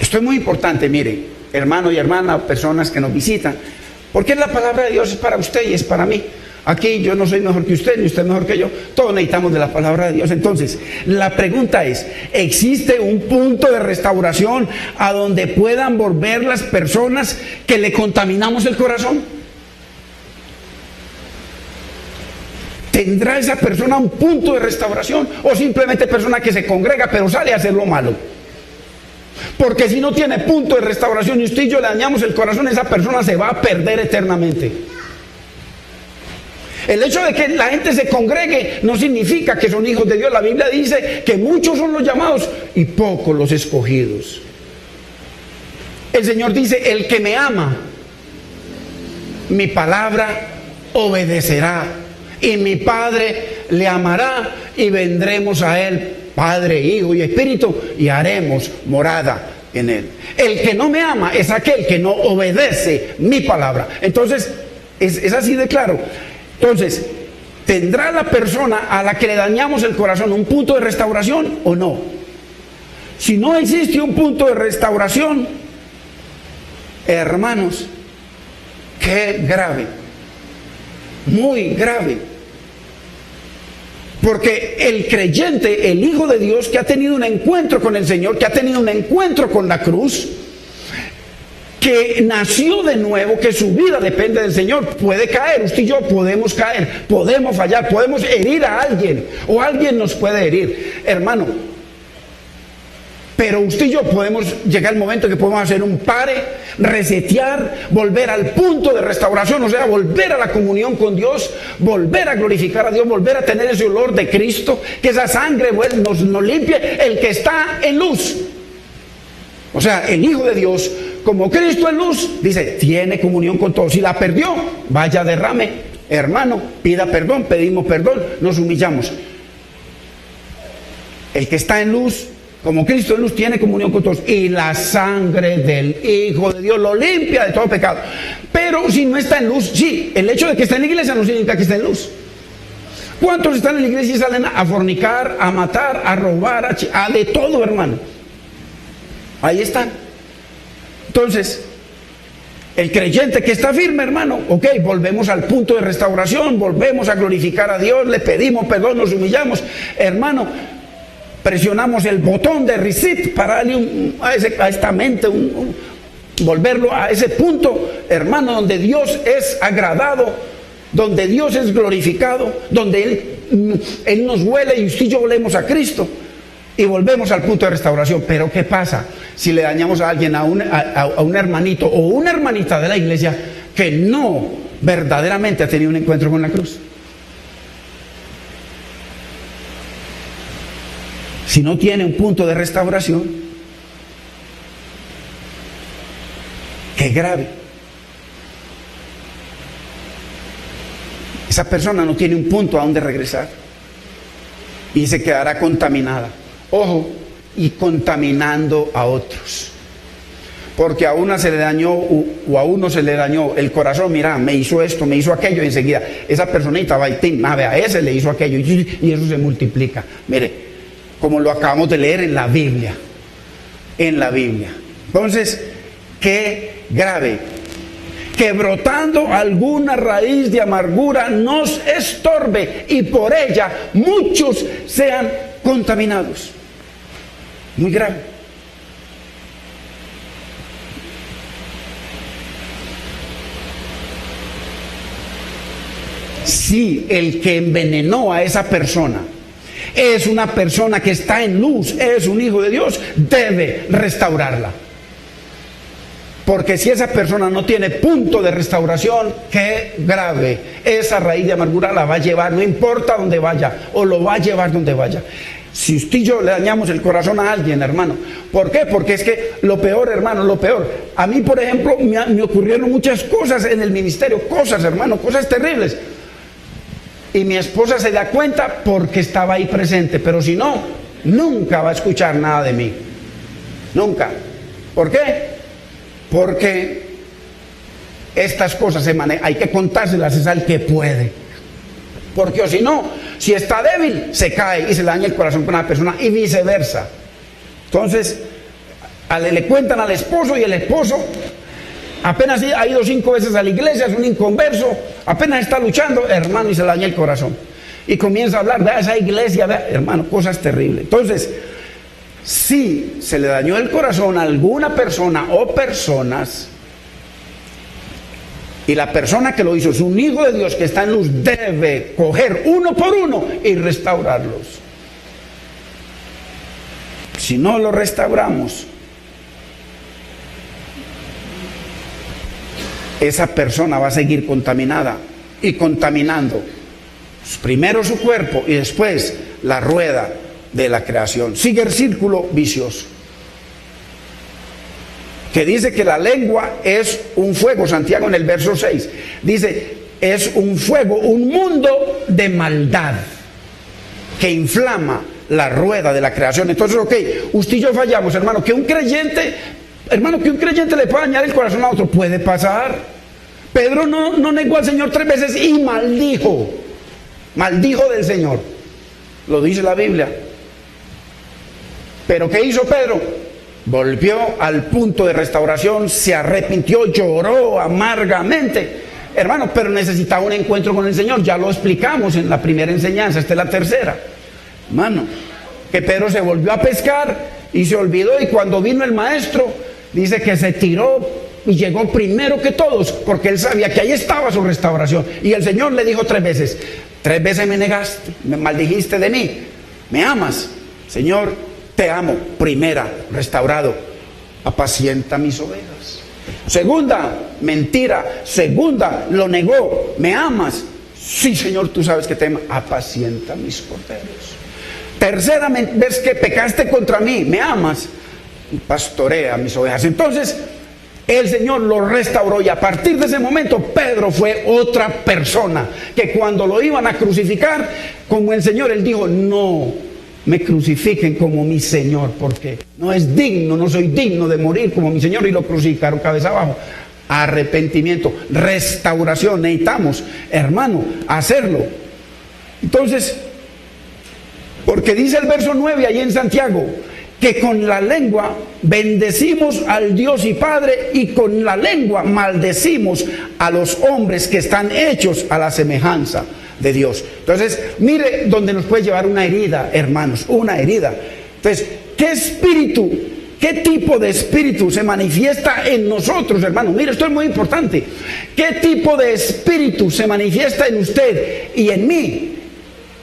A: esto es muy importante, mire, hermano y hermana, personas que nos visitan, porque la palabra de Dios es para usted y es para mí. Aquí yo no soy mejor que usted, ni usted mejor que yo, todos necesitamos de la palabra de Dios. Entonces, la pregunta es, ¿existe un punto de restauración a donde puedan volver las personas que le contaminamos el corazón? ¿Tendrá esa persona un punto de restauración o simplemente persona que se congrega pero sale a hacer lo malo? Porque si no tiene punto de restauración y usted y yo le dañamos el corazón, esa persona se va a perder eternamente. El hecho de que la gente se congregue no significa que son hijos de Dios. La Biblia dice que muchos son los llamados y pocos los escogidos. El Señor dice, el que me ama, mi palabra obedecerá, y mi Padre le amará, y vendremos a Él, Padre, Hijo y Espíritu, y haremos morada en Él. El que no me ama es aquel que no obedece mi palabra. Entonces, es así de claro. Entonces, ¿tendrá la persona a la que le dañamos el corazón un punto de restauración o no? Si no existe un punto de restauración, hermanos, qué grave, muy grave. Porque el creyente, el Hijo de Dios, que ha tenido un encuentro con el Señor, que ha tenido un encuentro con la cruz, que nació de nuevo, que su vida depende del Señor, puede caer. Usted y yo podemos caer, podemos fallar, podemos herir a alguien, o alguien nos puede herir, hermano. Pero usted y yo podemos llegar al momento que podemos hacer un pare, resetear, volver al punto de restauración, o sea, volver a la comunión con Dios, volver a glorificar a Dios, volver a tener ese olor de Cristo, que esa sangre nos limpie. El que está en luz, o sea, el Hijo de Dios, como Cristo en luz, dice, tiene comunión con todos. Si la perdió, vaya, derrame, hermano, pida perdón, pedimos perdón, nos humillamos. El que está en luz, como Cristo en luz, tiene comunión con todos, y la sangre del Hijo de Dios lo limpia de todo pecado. Pero si no está en luz, sí, el hecho de que está en la iglesia no significa que está en luz. ¿Cuántos están en la iglesia y salen a fornicar, a matar, a robar, a de todo, hermano? Ahí están. Entonces, el creyente que está firme, hermano, ok, volvemos al punto de restauración, volvemos a glorificar a Dios, le pedimos perdón, nos humillamos, hermano, presionamos el botón de reset para darle a esta mente, volverlo a ese punto, hermano, donde Dios es agradado, donde Dios es glorificado, donde Él nos huele y usted y yo olemos a Cristo. Y volvemos al punto de restauración. Pero ¿qué pasa si le dañamos a alguien, a un hermanito o una hermanita de la iglesia que no verdaderamente ha tenido un encuentro con la cruz? Si no tiene un punto de restauración, qué grave. Esa persona no tiene un punto a donde regresar y se quedará contaminada. Ojo, y contaminando a otros. Porque a una se le dañó, o a uno se le dañó el corazón, mira, me hizo esto, me hizo aquello, y enseguida esa personita va y a ese le hizo aquello, y eso se multiplica. Mire, como lo acabamos de leer en la Biblia. En la Biblia. Entonces, qué grave. Que brotando alguna raíz de amargura nos estorbe, y por ella muchos sean contaminados. Muy grave. Si el que envenenó a esa persona es una persona que está en luz, es un hijo de Dios, debe restaurarla. Porque si esa persona no tiene punto de restauración, qué grave. Esa raíz de amargura la va a llevar, no importa dónde vaya, o lo va a llevar donde vaya. Si usted y yo le dañamos el corazón a alguien, hermano, ¿por qué? Porque es que lo peor, hermano, lo peor. A mí, por ejemplo, me ocurrieron muchas cosas en el ministerio, cosas, hermano, cosas terribles. Y mi esposa se da cuenta porque estaba ahí presente, pero si no, nunca va a escuchar nada de mí. Nunca. ¿Por qué? Porque estas cosas hay que contárselas es al que puede. Porque o si no, si está débil, se cae y se le daña el corazón con una persona y viceversa. Entonces, le cuentan al esposo y el esposo apenas ha ido 5 veces a la iglesia, es un inconverso, apenas está luchando, hermano, y se le daña el corazón. Y comienza a hablar, vea esa iglesia, vea, hermano, cosas terribles. Entonces, si se le dañó el corazón a alguna persona o personas, y la persona que lo hizo es un hijo de Dios que está en luz, debe coger uno por uno y restaurarlos. Si no lo restauramos, esa persona va a seguir contaminada y contaminando primero su cuerpo y después la rueda de la creación. Sigue el círculo vicioso, que dice que la lengua es un fuego. Santiago en el verso 6 dice, es un fuego, un mundo de maldad que inflama la rueda de la creación. Entonces, ok, usted y yo fallamos, hermano. Que un creyente le pueda dañar el corazón a otro, puede pasar. Pedro no negó al Señor 3 veces y maldijo del Señor. Lo dice la Biblia. Pero ¿qué hizo Pedro? Volvió al punto de restauración, se arrepintió, lloró amargamente. Hermano, pero necesitaba un encuentro con el Señor. Ya lo explicamos en la primera enseñanza, esta es la tercera. Hermano, que Pedro se volvió a pescar y se olvidó, y cuando vino el maestro, dice que se tiró y llegó primero que todos, porque él sabía que ahí estaba su restauración. Y el Señor le dijo 3 veces, 3 veces me negaste, me maldijiste de mí, ¿me amas? Señor, te amo. Primera, restaurado, apacienta mis ovejas. Segunda, mentira. Segunda, lo negó, ¿me amas? Sí, Señor, tú sabes que te amo, apacienta mis corderos. Tercera, ves que pecaste contra mí, ¿me amas? Pastorea mis ovejas. Entonces el Señor lo restauró, y a partir de ese momento Pedro fue otra persona, que cuando lo iban a crucificar, como el Señor, él dijo, no me crucifiquen como mi Señor, porque no soy digno de morir como mi Señor, y lo crucificaron cabeza abajo. Arrepentimiento, restauración, necesitamos, hermano, hacerlo. Entonces, porque dice el verso 9 ahí en Santiago, que con la lengua bendecimos al Dios y Padre, y con la lengua maldecimos a los hombres que están hechos a la semejanza de Dios. Entonces, mire donde nos puede llevar una herida, hermanos, una herida. Entonces, ¿qué tipo de espíritu se manifiesta en nosotros, hermano? Mire, esto es muy importante. ¿Qué tipo de espíritu se manifiesta en usted y en mí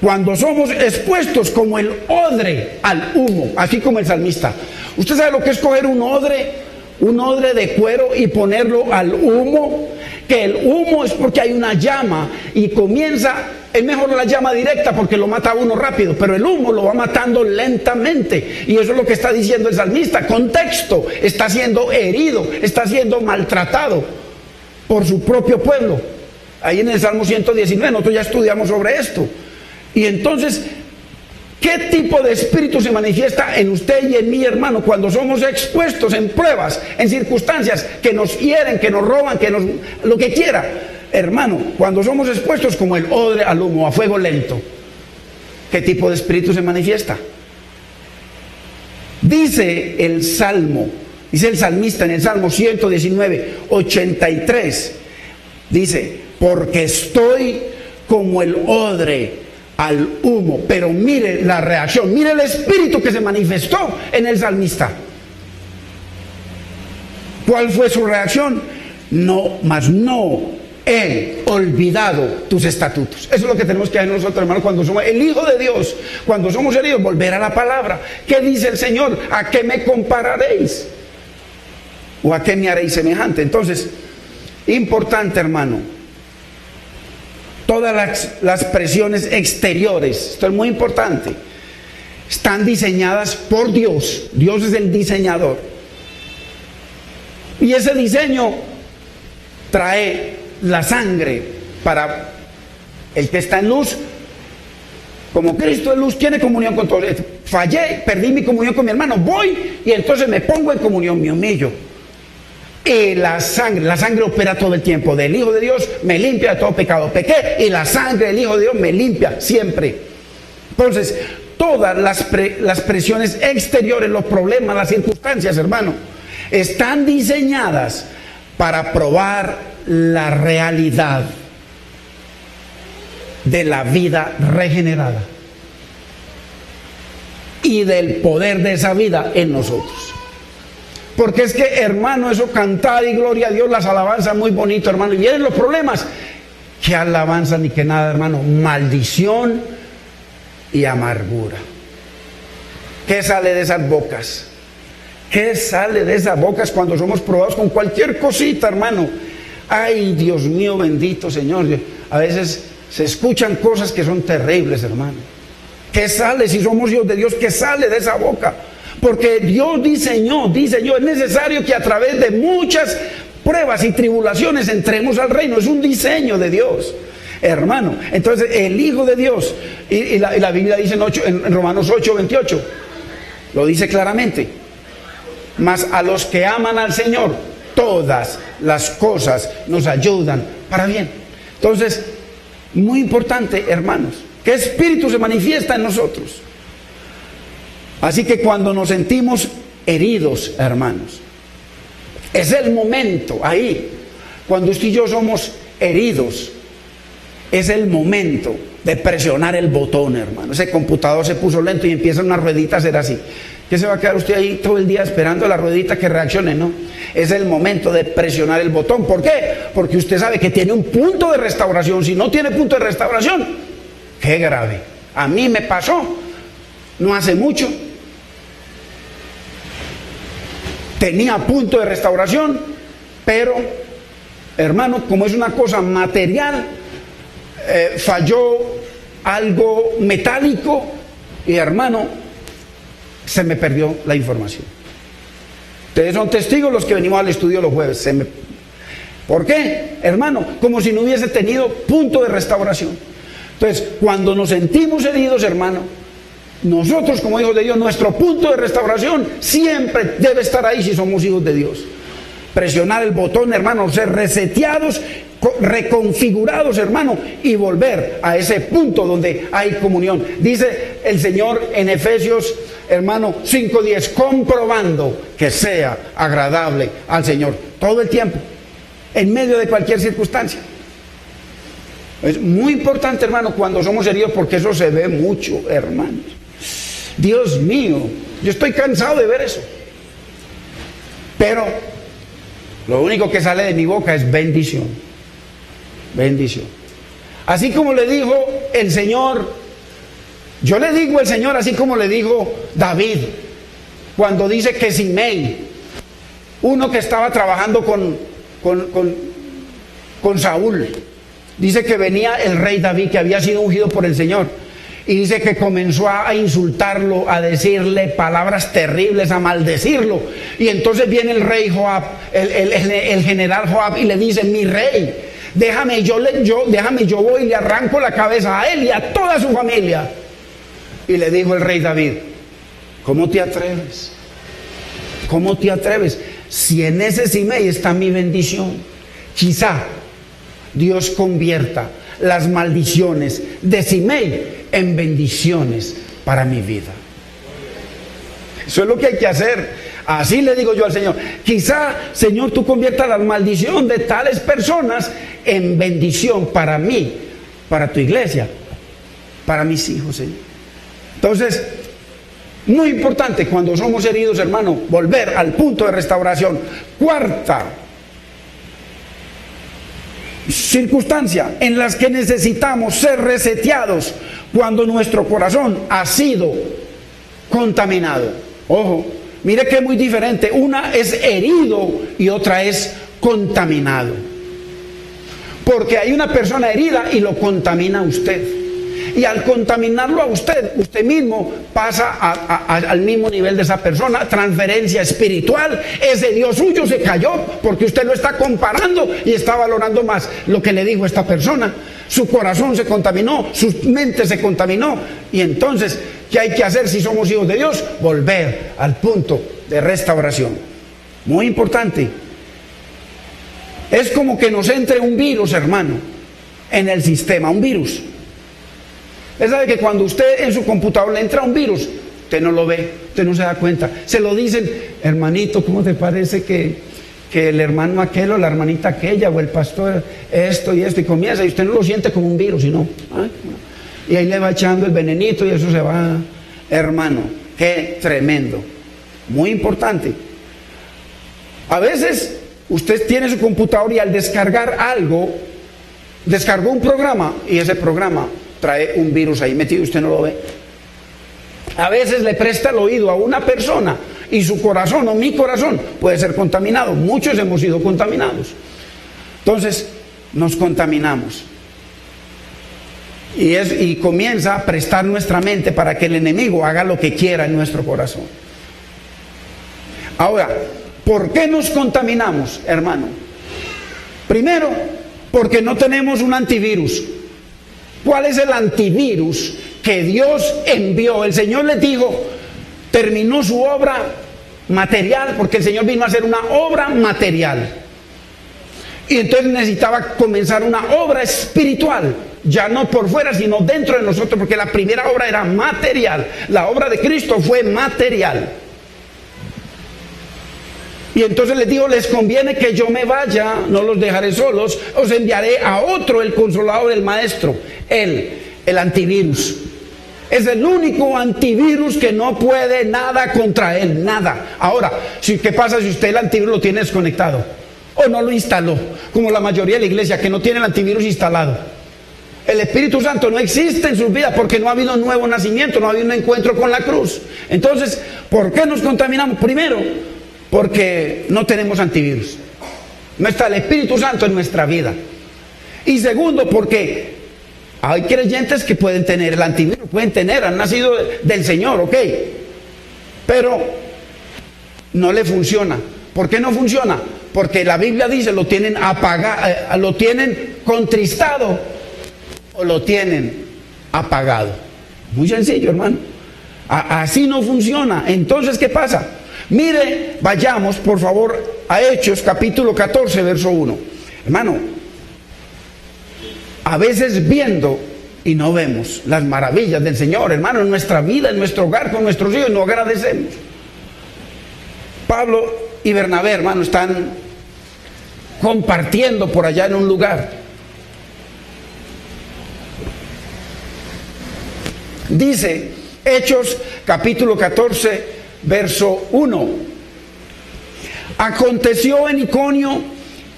A: cuando somos expuestos como el odre al humo, así como el salmista? ¿Usted sabe lo que es coger un odre de cuero y ponerlo al humo? Que el humo es porque hay una llama y es mejor la llama directa porque lo mata a uno rápido, pero el humo lo va matando lentamente, y eso es lo que está diciendo el salmista. Contexto, está siendo herido, está siendo maltratado por su propio pueblo. Ahí en el Salmo 119 nosotros ya estudiamos sobre esto. Y entonces, ¿qué tipo de espíritu se manifiesta en usted y en mí, hermano, cuando somos expuestos en pruebas, en circunstancias que nos hieren, que nos roban, lo que quiera? Hermano, cuando somos expuestos como el odre al humo, a fuego lento, ¿qué tipo de espíritu se manifiesta? Dice el salmista en el Salmo 119, 83, dice, porque estoy como el odre al humo. Pero mire la reacción, mire el espíritu que se manifestó en el salmista. ¿Cuál fue su reacción? No he olvidado tus estatutos. Eso es lo que tenemos que hacer nosotros, hermanos, cuando somos el Hijo de Dios, cuando somos heridos, volver a la palabra. ¿Qué dice el Señor? ¿A qué me compararéis? ¿O a qué me haréis semejante? Entonces, importante, hermano, todas las presiones exteriores, esto es muy importante, están diseñadas por Dios. Dios es el diseñador, y ese diseño trae la sangre para el que está en luz. Como Cristo es luz, tiene comunión con todo. Fallé, perdí mi comunión con mi hermano, voy y entonces me pongo en comunión, me humillo. Y la sangre opera todo el tiempo del Hijo de Dios, me limpia de todo pecado. Pequé y la sangre del Hijo de Dios me limpia siempre. Entonces, todas las presiones exteriores, los problemas, las circunstancias, hermano, están diseñadas para probar la realidad de la vida regenerada y del poder de esa vida en nosotros. Porque es que, hermano, eso, cantar y gloria a Dios, las alabanzas, muy bonito, hermano, y vienen los problemas. ¿Qué alabanza ni qué nada, hermano? Maldición y amargura. ¿Qué sale de esas bocas? ¿Qué sale de esas bocas cuando somos probados con cualquier cosita, hermano? Ay, Dios mío, bendito Señor. a veces se escuchan cosas que son terribles, hermano. ¿Qué sale si somos hijos de Dios? ¿Qué sale de esa boca? Porque Dios diseñó, es necesario que a través de muchas pruebas y tribulaciones entremos al reino. Es un diseño de Dios, hermano. Entonces el Hijo de Dios, y la Biblia dice en Romanos 8:28, lo dice claramente: mas a los que aman al Señor, todas las cosas nos ayudan para bien. Entonces, muy importante, hermanos, ¿qué espíritu se manifiesta en nosotros? Así que cuando nos sentimos heridos, hermanos, es el momento ahí, cuando usted y yo somos heridos, es el momento de presionar el botón, hermano. Ese computador se puso lento y empieza una ruedita a hacer así. ¿Qué se va a quedar usted ahí todo el día esperando la ruedita que reaccione? No, es el momento de presionar el botón. ¿Por qué? Porque usted sabe que tiene un punto de restauración. Si no tiene punto de restauración, qué grave. A mí me pasó no hace mucho. Tenía punto de restauración, pero, hermano, como es una cosa material, falló algo metálico y, hermano, se me perdió la información. Ustedes son testigos los que venimos al estudio los jueves. ¿Por qué, hermano? Como si no hubiese tenido punto de restauración. Entonces, cuando nos sentimos heridos, hermano, nosotros como hijos de Dios, nuestro punto de restauración siempre debe estar ahí si somos hijos de Dios. Presionar el botón, hermano, ser reseteados, reconfigurados, hermano, y volver a ese punto donde hay comunión. Dice el Señor en Efesios, hermano, 5:10, comprobando que sea agradable al Señor todo el tiempo, en medio de cualquier circunstancia. Es muy importante, hermano, cuando somos heridos, porque eso se ve mucho, hermanos. Dios mío, yo estoy cansado de ver eso. Pero lo único que sale de mi boca es bendición. Bendición. Así como le dijo el Señor, yo le digo al Señor así como le dijo David, cuando dice que Simei, uno que estaba trabajando con Saúl, dice que venía el rey David, que había sido ungido por el Señor, y dice que comenzó a insultarlo, a decirle palabras terribles, a maldecirlo. Y entonces viene el rey Joab, el general Joab, y le dice: mi rey, déjame, yo voy y le arranco la cabeza a él y a toda su familia. Y le dijo el rey David: ¿cómo te atreves? ¿Cómo te atreves? Si en ese Simei está mi bendición, quizá Dios convierta las maldiciones de Simei en bendiciones para mi vida. Eso es lo que hay que hacer. Así le digo yo al Señor: quizá, Señor, tú conviertas la maldición de tales personas en bendición para mí, para tu iglesia, para mis hijos, Señor. Entonces, muy importante cuando somos heridos, hermano, volver al punto de restauración. Cuarta circunstancia en las que necesitamos ser reseteados, cuando nuestro corazón ha sido contaminado. Ojo, mire que es muy diferente. Una es herido y otra es contaminado. Porque hay una persona herida y lo contamina a usted. Y al contaminarlo a usted, usted mismo pasa al mismo nivel de esa persona. Transferencia espiritual. Ese Dios suyo se cayó porque usted lo está comparando y está valorando más lo que le dijo esta persona. Su corazón se contaminó, su mente se contaminó. Y entonces, ¿qué hay que hacer si somos hijos de Dios? Volver al punto de restauración. Muy importante. Es como que nos entre un virus, hermano, en el sistema, un virus. Usted sabe que cuando usted en su computador le entra un virus, usted no lo ve, usted no se da cuenta. Se lo dicen: hermanito, ¿cómo te parece que el hermano aquel o la hermanita aquella o el pastor esto y esto? Y comienza, y usted no lo siente como un virus, sino, y ahí le va echando el venenito y eso se va. Hermano, qué tremendo. Muy importante. A veces usted tiene su computador y al descargar algo, descargó un programa y ese programa trae un virus ahí metido y usted no lo ve. A veces le presta el oído a una persona y su corazón o mi corazón puede ser contaminado. Muchos hemos sido contaminados. Entonces nos contaminamos. y comienza a prestar nuestra mente para que el enemigo haga lo que quiera en nuestro corazón. Ahora, ¿por qué nos contaminamos, hermano? Primero, porque no tenemos un antivirus. ¿Cuál es el antivirus que Dios envió? El Señor les dijo, terminó su obra material, porque el Señor vino a hacer una obra material. Y entonces necesitaba comenzar una obra espiritual, ya no por fuera, sino dentro de nosotros, porque la primera obra era material. La obra de Cristo fue material. Y entonces les digo, les conviene que yo me vaya, no los dejaré solos, os enviaré a otro, el consolador, el maestro, el antivirus. Es el único antivirus que no puede nada contra él, nada. Ahora, ¿qué pasa si usted el antivirus lo tiene desconectado? O no lo instaló, como la mayoría de la iglesia que no tiene el antivirus instalado. El Espíritu Santo no existe en sus vidas porque no ha habido un nuevo nacimiento, no ha habido un encuentro con la cruz. Entonces, ¿por qué nos contaminamos? Primero, porque no tenemos antivirus. No está el Espíritu Santo en nuestra vida. Y segundo, porque hay creyentes que pueden tener el antivirus, pueden tener, han nacido del Señor, ok, pero no le funciona. ¿Por qué no funciona? Porque la Biblia dice, lo tienen apagado, lo tienen contristado o lo tienen apagado. Muy sencillo, hermano. Así no funciona. Entonces, ¿qué pasa? Mire, vayamos por favor a Hechos capítulo 14, verso 1. Hermano, a veces viendo y no vemos las maravillas del Señor, hermano, en nuestra vida, en nuestro hogar, con nuestros hijos, no agradecemos. Pablo y Bernabé, hermano, están compartiendo por allá en un lugar. Dice Hechos capítulo 14, verso 1. Aconteció en Iconio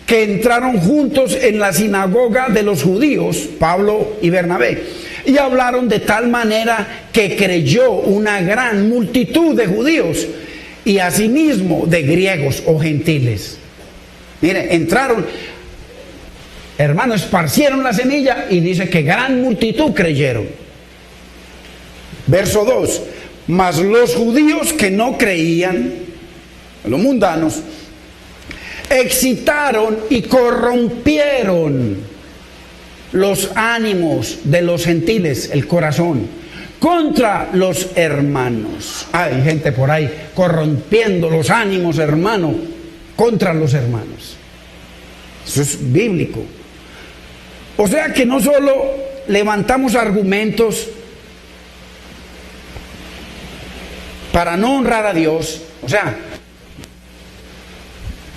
A: que entraron juntos en la sinagoga de los judíos, Pablo y Bernabé, y hablaron de tal manera que creyó una gran multitud de judíos y asimismo de griegos o gentiles. Mire, entraron, hermano, esparcieron la semilla y dice que gran multitud creyeron. Verso 2. Mas los judíos que no creían, los mundanos, excitaron y corrompieron los ánimos de los gentiles, el corazón, contra los hermanos. Hay gente por ahí corrompiendo los ánimos, hermano, contra los hermanos. Eso es bíblico. O sea que no solo levantamos argumentos para no honrar a Dios, o sea,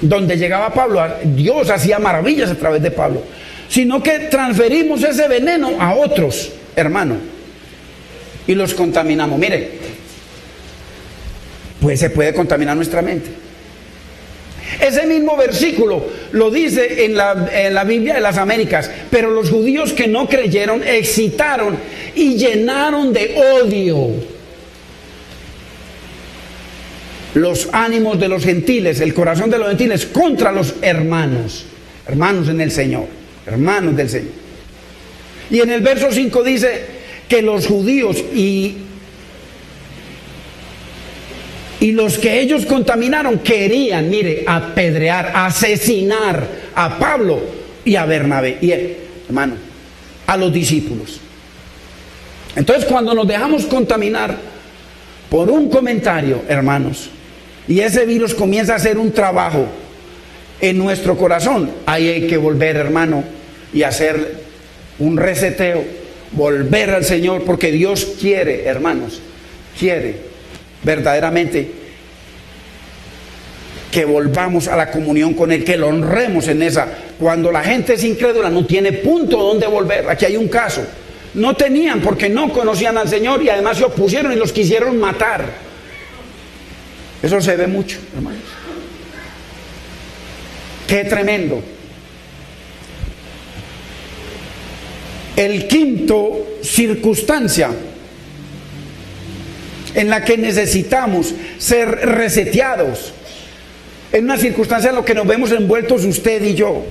A: donde llegaba Pablo, Dios hacía maravillas a través de Pablo, sino que transferimos ese veneno a otros, hermano, y los contaminamos. Mire, pues se puede contaminar nuestra mente. Ese mismo versículo lo dice en la Biblia de las Américas, pero los judíos que no creyeron excitaron y llenaron de odio los ánimos de los gentiles, el corazón de los gentiles contra los hermanos, hermanos en el Señor, hermanos del Señor. Y en el verso 5 dice que los judíos y los que ellos contaminaron querían, mire, apedrear, asesinar a Pablo y a Bernabé, y hermano, a los discípulos. Entonces, cuando nos dejamos contaminar por un comentario, hermanos, y ese virus comienza a hacer un trabajo en nuestro corazón, ahí hay que volver, hermano, y hacer un reseteo, volver al Señor, porque Dios quiere, hermanos, quiere verdaderamente que volvamos a la comunión con Él, que lo honremos en esa. Cuando la gente es incrédula, no tiene punto donde volver. Aquí hay un caso. No tenían porque no conocían al Señor y además se opusieron y los quisieron matar. Eso se ve mucho, hermanos. Qué tremendo. El quinto circunstancia en la que necesitamos ser reseteados, en una circunstancia en la que nos vemos envueltos usted y yo,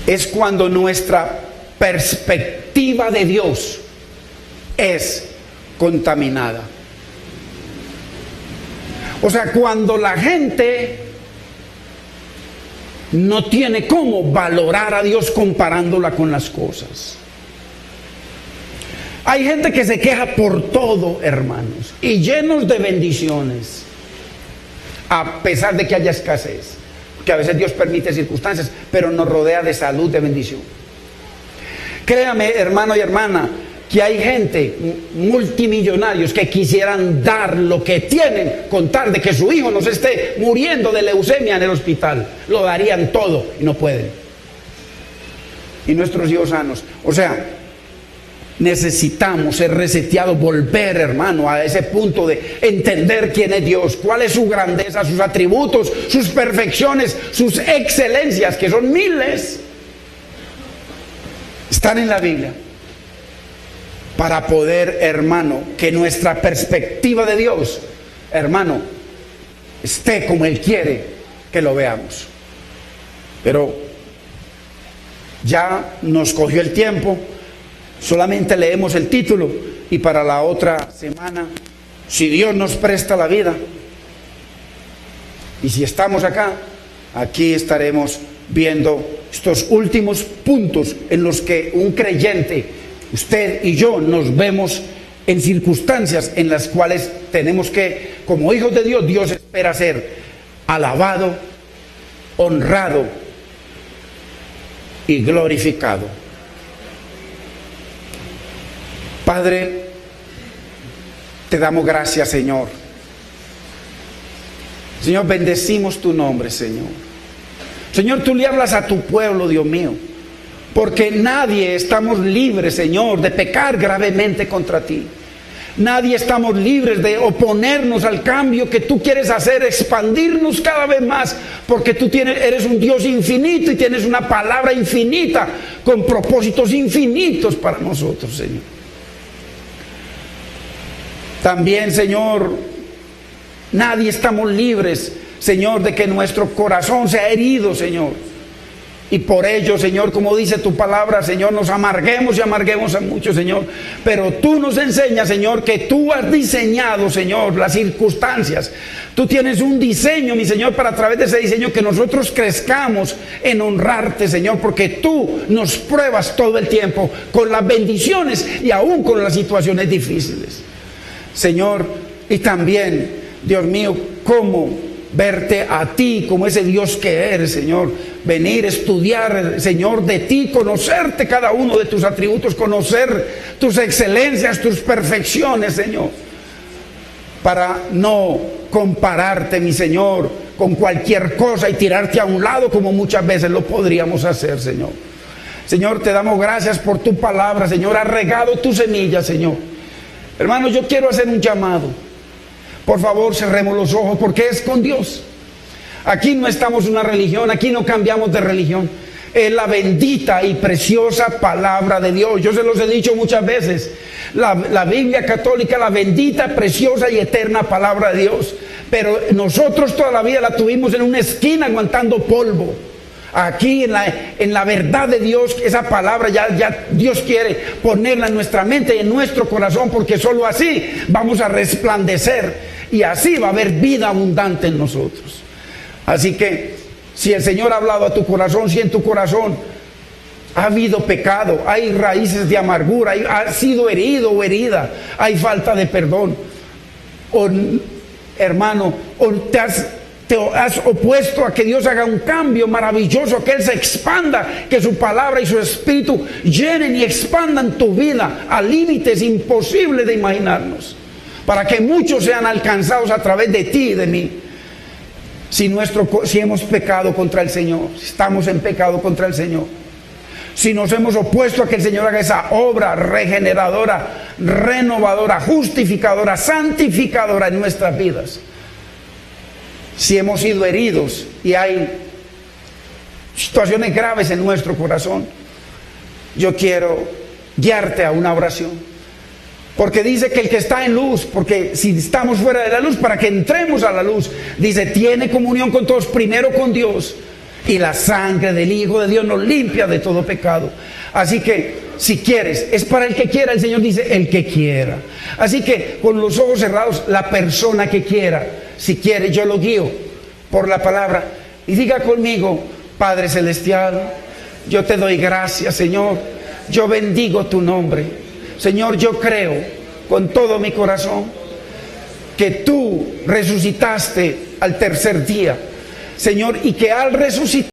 A: es cuando nuestra perspectiva de Dios es contaminada. O sea, cuando la gente no tiene cómo valorar a Dios comparándola con las cosas. Hay gente que se queja por todo, hermanos, y llenos de bendiciones, a pesar de que haya escasez, que a veces Dios permite circunstancias, pero nos rodea de salud, de bendición. Créame, hermano y hermana, que hay gente, multimillonarios, que quisieran dar lo que tienen con tal de que su hijo no se esté muriendo de leucemia en el hospital. Lo darían todo y no pueden. Y nuestros hijos sanos. O sea, necesitamos ser reseteados, volver, hermano, a ese punto de entender quién es Dios, cuál es su grandeza, sus atributos, sus perfecciones, sus excelencias, que son miles. Están en la Biblia. Para poder, hermano, que nuestra perspectiva de Dios, hermano, esté como Él quiere que lo veamos. Pero ya nos cogió el tiempo, solamente leemos el título y para la otra semana, si Dios nos presta la vida y si estamos acá, aquí estaremos viendo estos últimos puntos en los que un creyente, usted y yo, nos vemos en circunstancias en las cuales tenemos que, como hijos de Dios, Dios espera ser alabado, honrado y glorificado. Padre, te damos gracias, Señor. Señor, bendecimos tu nombre, Señor. Señor, tú le hablas a tu pueblo, Dios mío. Porque nadie estamos libres, Señor, de pecar gravemente contra ti. Nadie estamos libres de oponernos al cambio que tú quieres hacer, expandirnos cada vez más, porque tú eres un Dios infinito y tienes una palabra infinita con propósitos infinitos para nosotros, Señor. También, Señor, nadie estamos libres, Señor, de que nuestro corazón sea herido, Señor. Y por ello, Señor, como dice tu palabra, Señor, nos amarguemos y amarguemos a muchos, Señor. Pero tú nos enseñas, Señor, que tú has diseñado, Señor, las circunstancias. Tú tienes un diseño, mi Señor, para a través de ese diseño que nosotros crezcamos en honrarte, Señor, porque tú nos pruebas todo el tiempo con las bendiciones y aún con las situaciones difíciles. Señor, y también, Dios mío, cómo verte a ti como ese Dios que eres, Señor. Venir, estudiar, Señor, de ti, conocerte cada uno de tus atributos, conocer tus excelencias, tus perfecciones, Señor. Para no compararte, mi Señor, con cualquier cosa y tirarte a un lado como muchas veces lo podríamos hacer, Señor. Señor, te damos gracias por tu palabra, Señor. Has regado tu semilla, Señor. Hermano, yo quiero hacer un llamado. Por favor, cerremos los ojos porque es con Dios. Aquí no estamos en una religión, aquí no cambiamos de religión. Es la bendita y preciosa palabra de Dios. Yo se los he dicho muchas veces. La Biblia católica, la bendita, preciosa y eterna palabra de Dios. Pero nosotros toda la vida la tuvimos en una esquina aguantando polvo. Aquí en la verdad de Dios, esa palabra ya Dios quiere ponerla en nuestra mente y en nuestro corazón, porque solo así vamos a resplandecer y así va a haber vida abundante en nosotros. Así que si el Señor ha hablado a tu corazón, si en tu corazón ha habido pecado, hay raíces de amargura, has sido herido o herida, hay falta de perdón, o hermano, o te has opuesto a que Dios haga un cambio maravilloso, que Él se expanda, que su palabra y su espíritu llenen y expandan tu vida a límites imposibles de imaginarnos, para que muchos sean alcanzados a través de ti y de mí. Si hemos pecado contra el Señor, si estamos en pecado contra el Señor, si nos hemos opuesto a que el Señor haga esa obra regeneradora, renovadora, justificadora, santificadora en nuestras vidas, si hemos sido heridos y hay situaciones graves en nuestro corazón, yo quiero guiarte a una oración. Porque dice que el que está en luz, porque si estamos fuera de la luz, para que entremos a la luz, dice, tiene comunión con todos, primero con Dios. Y la sangre del Hijo de Dios nos limpia de todo pecado. Así que, si quieres, es para el que quiera. El Señor dice, el que quiera. Así que, con los ojos cerrados, la persona que quiera, si quiere, yo lo guío por la palabra. Y diga conmigo, Padre Celestial, yo te doy gracias, Señor. Yo bendigo tu nombre. Señor, yo creo con todo mi corazón que tú resucitaste al tercer día, Señor, y que al resucitar,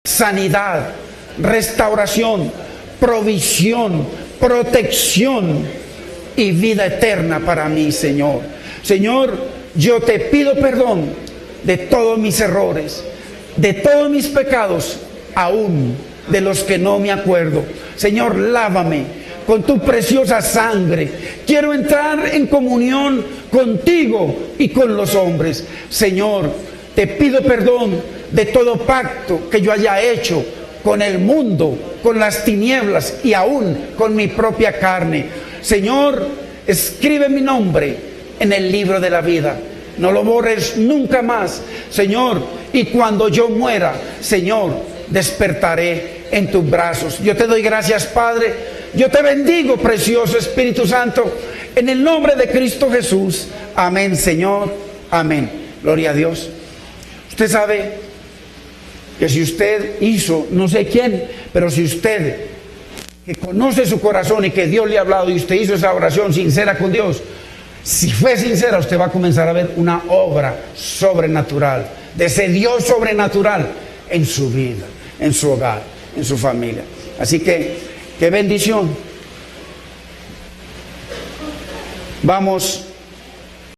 A: sanidad, restauración, provisión, protección y vida eterna para mí, Señor. Señor, yo te pido perdón de todos mis errores, de todos mis pecados, aún de los que no me acuerdo. Señor, lávame con tu preciosa sangre. Quiero entrar en comunión contigo y con los hombres. Señor, te pido perdón de todo pacto que yo haya hecho con el mundo, con las tinieblas y aún con mi propia carne. Señor, escribe mi nombre en el libro de la vida. No lo borres nunca más, Señor. Y cuando yo muera, Señor, despertaré en tus brazos. Yo te doy gracias, Padre. Yo te bendigo, precioso Espíritu Santo, en el nombre de Cristo Jesús. Amén, Señor. Amén. Gloria a Dios. Usted sabe que si usted hizo, no sé quién, pero si usted, que conoce su corazón y que Dios le ha hablado y usted hizo esa oración sincera con Dios, si fue sincera, usted va a comenzar a ver una obra sobrenatural, de ese Dios sobrenatural en su vida, en su hogar, en su familia. Así que, qué bendición. Vamos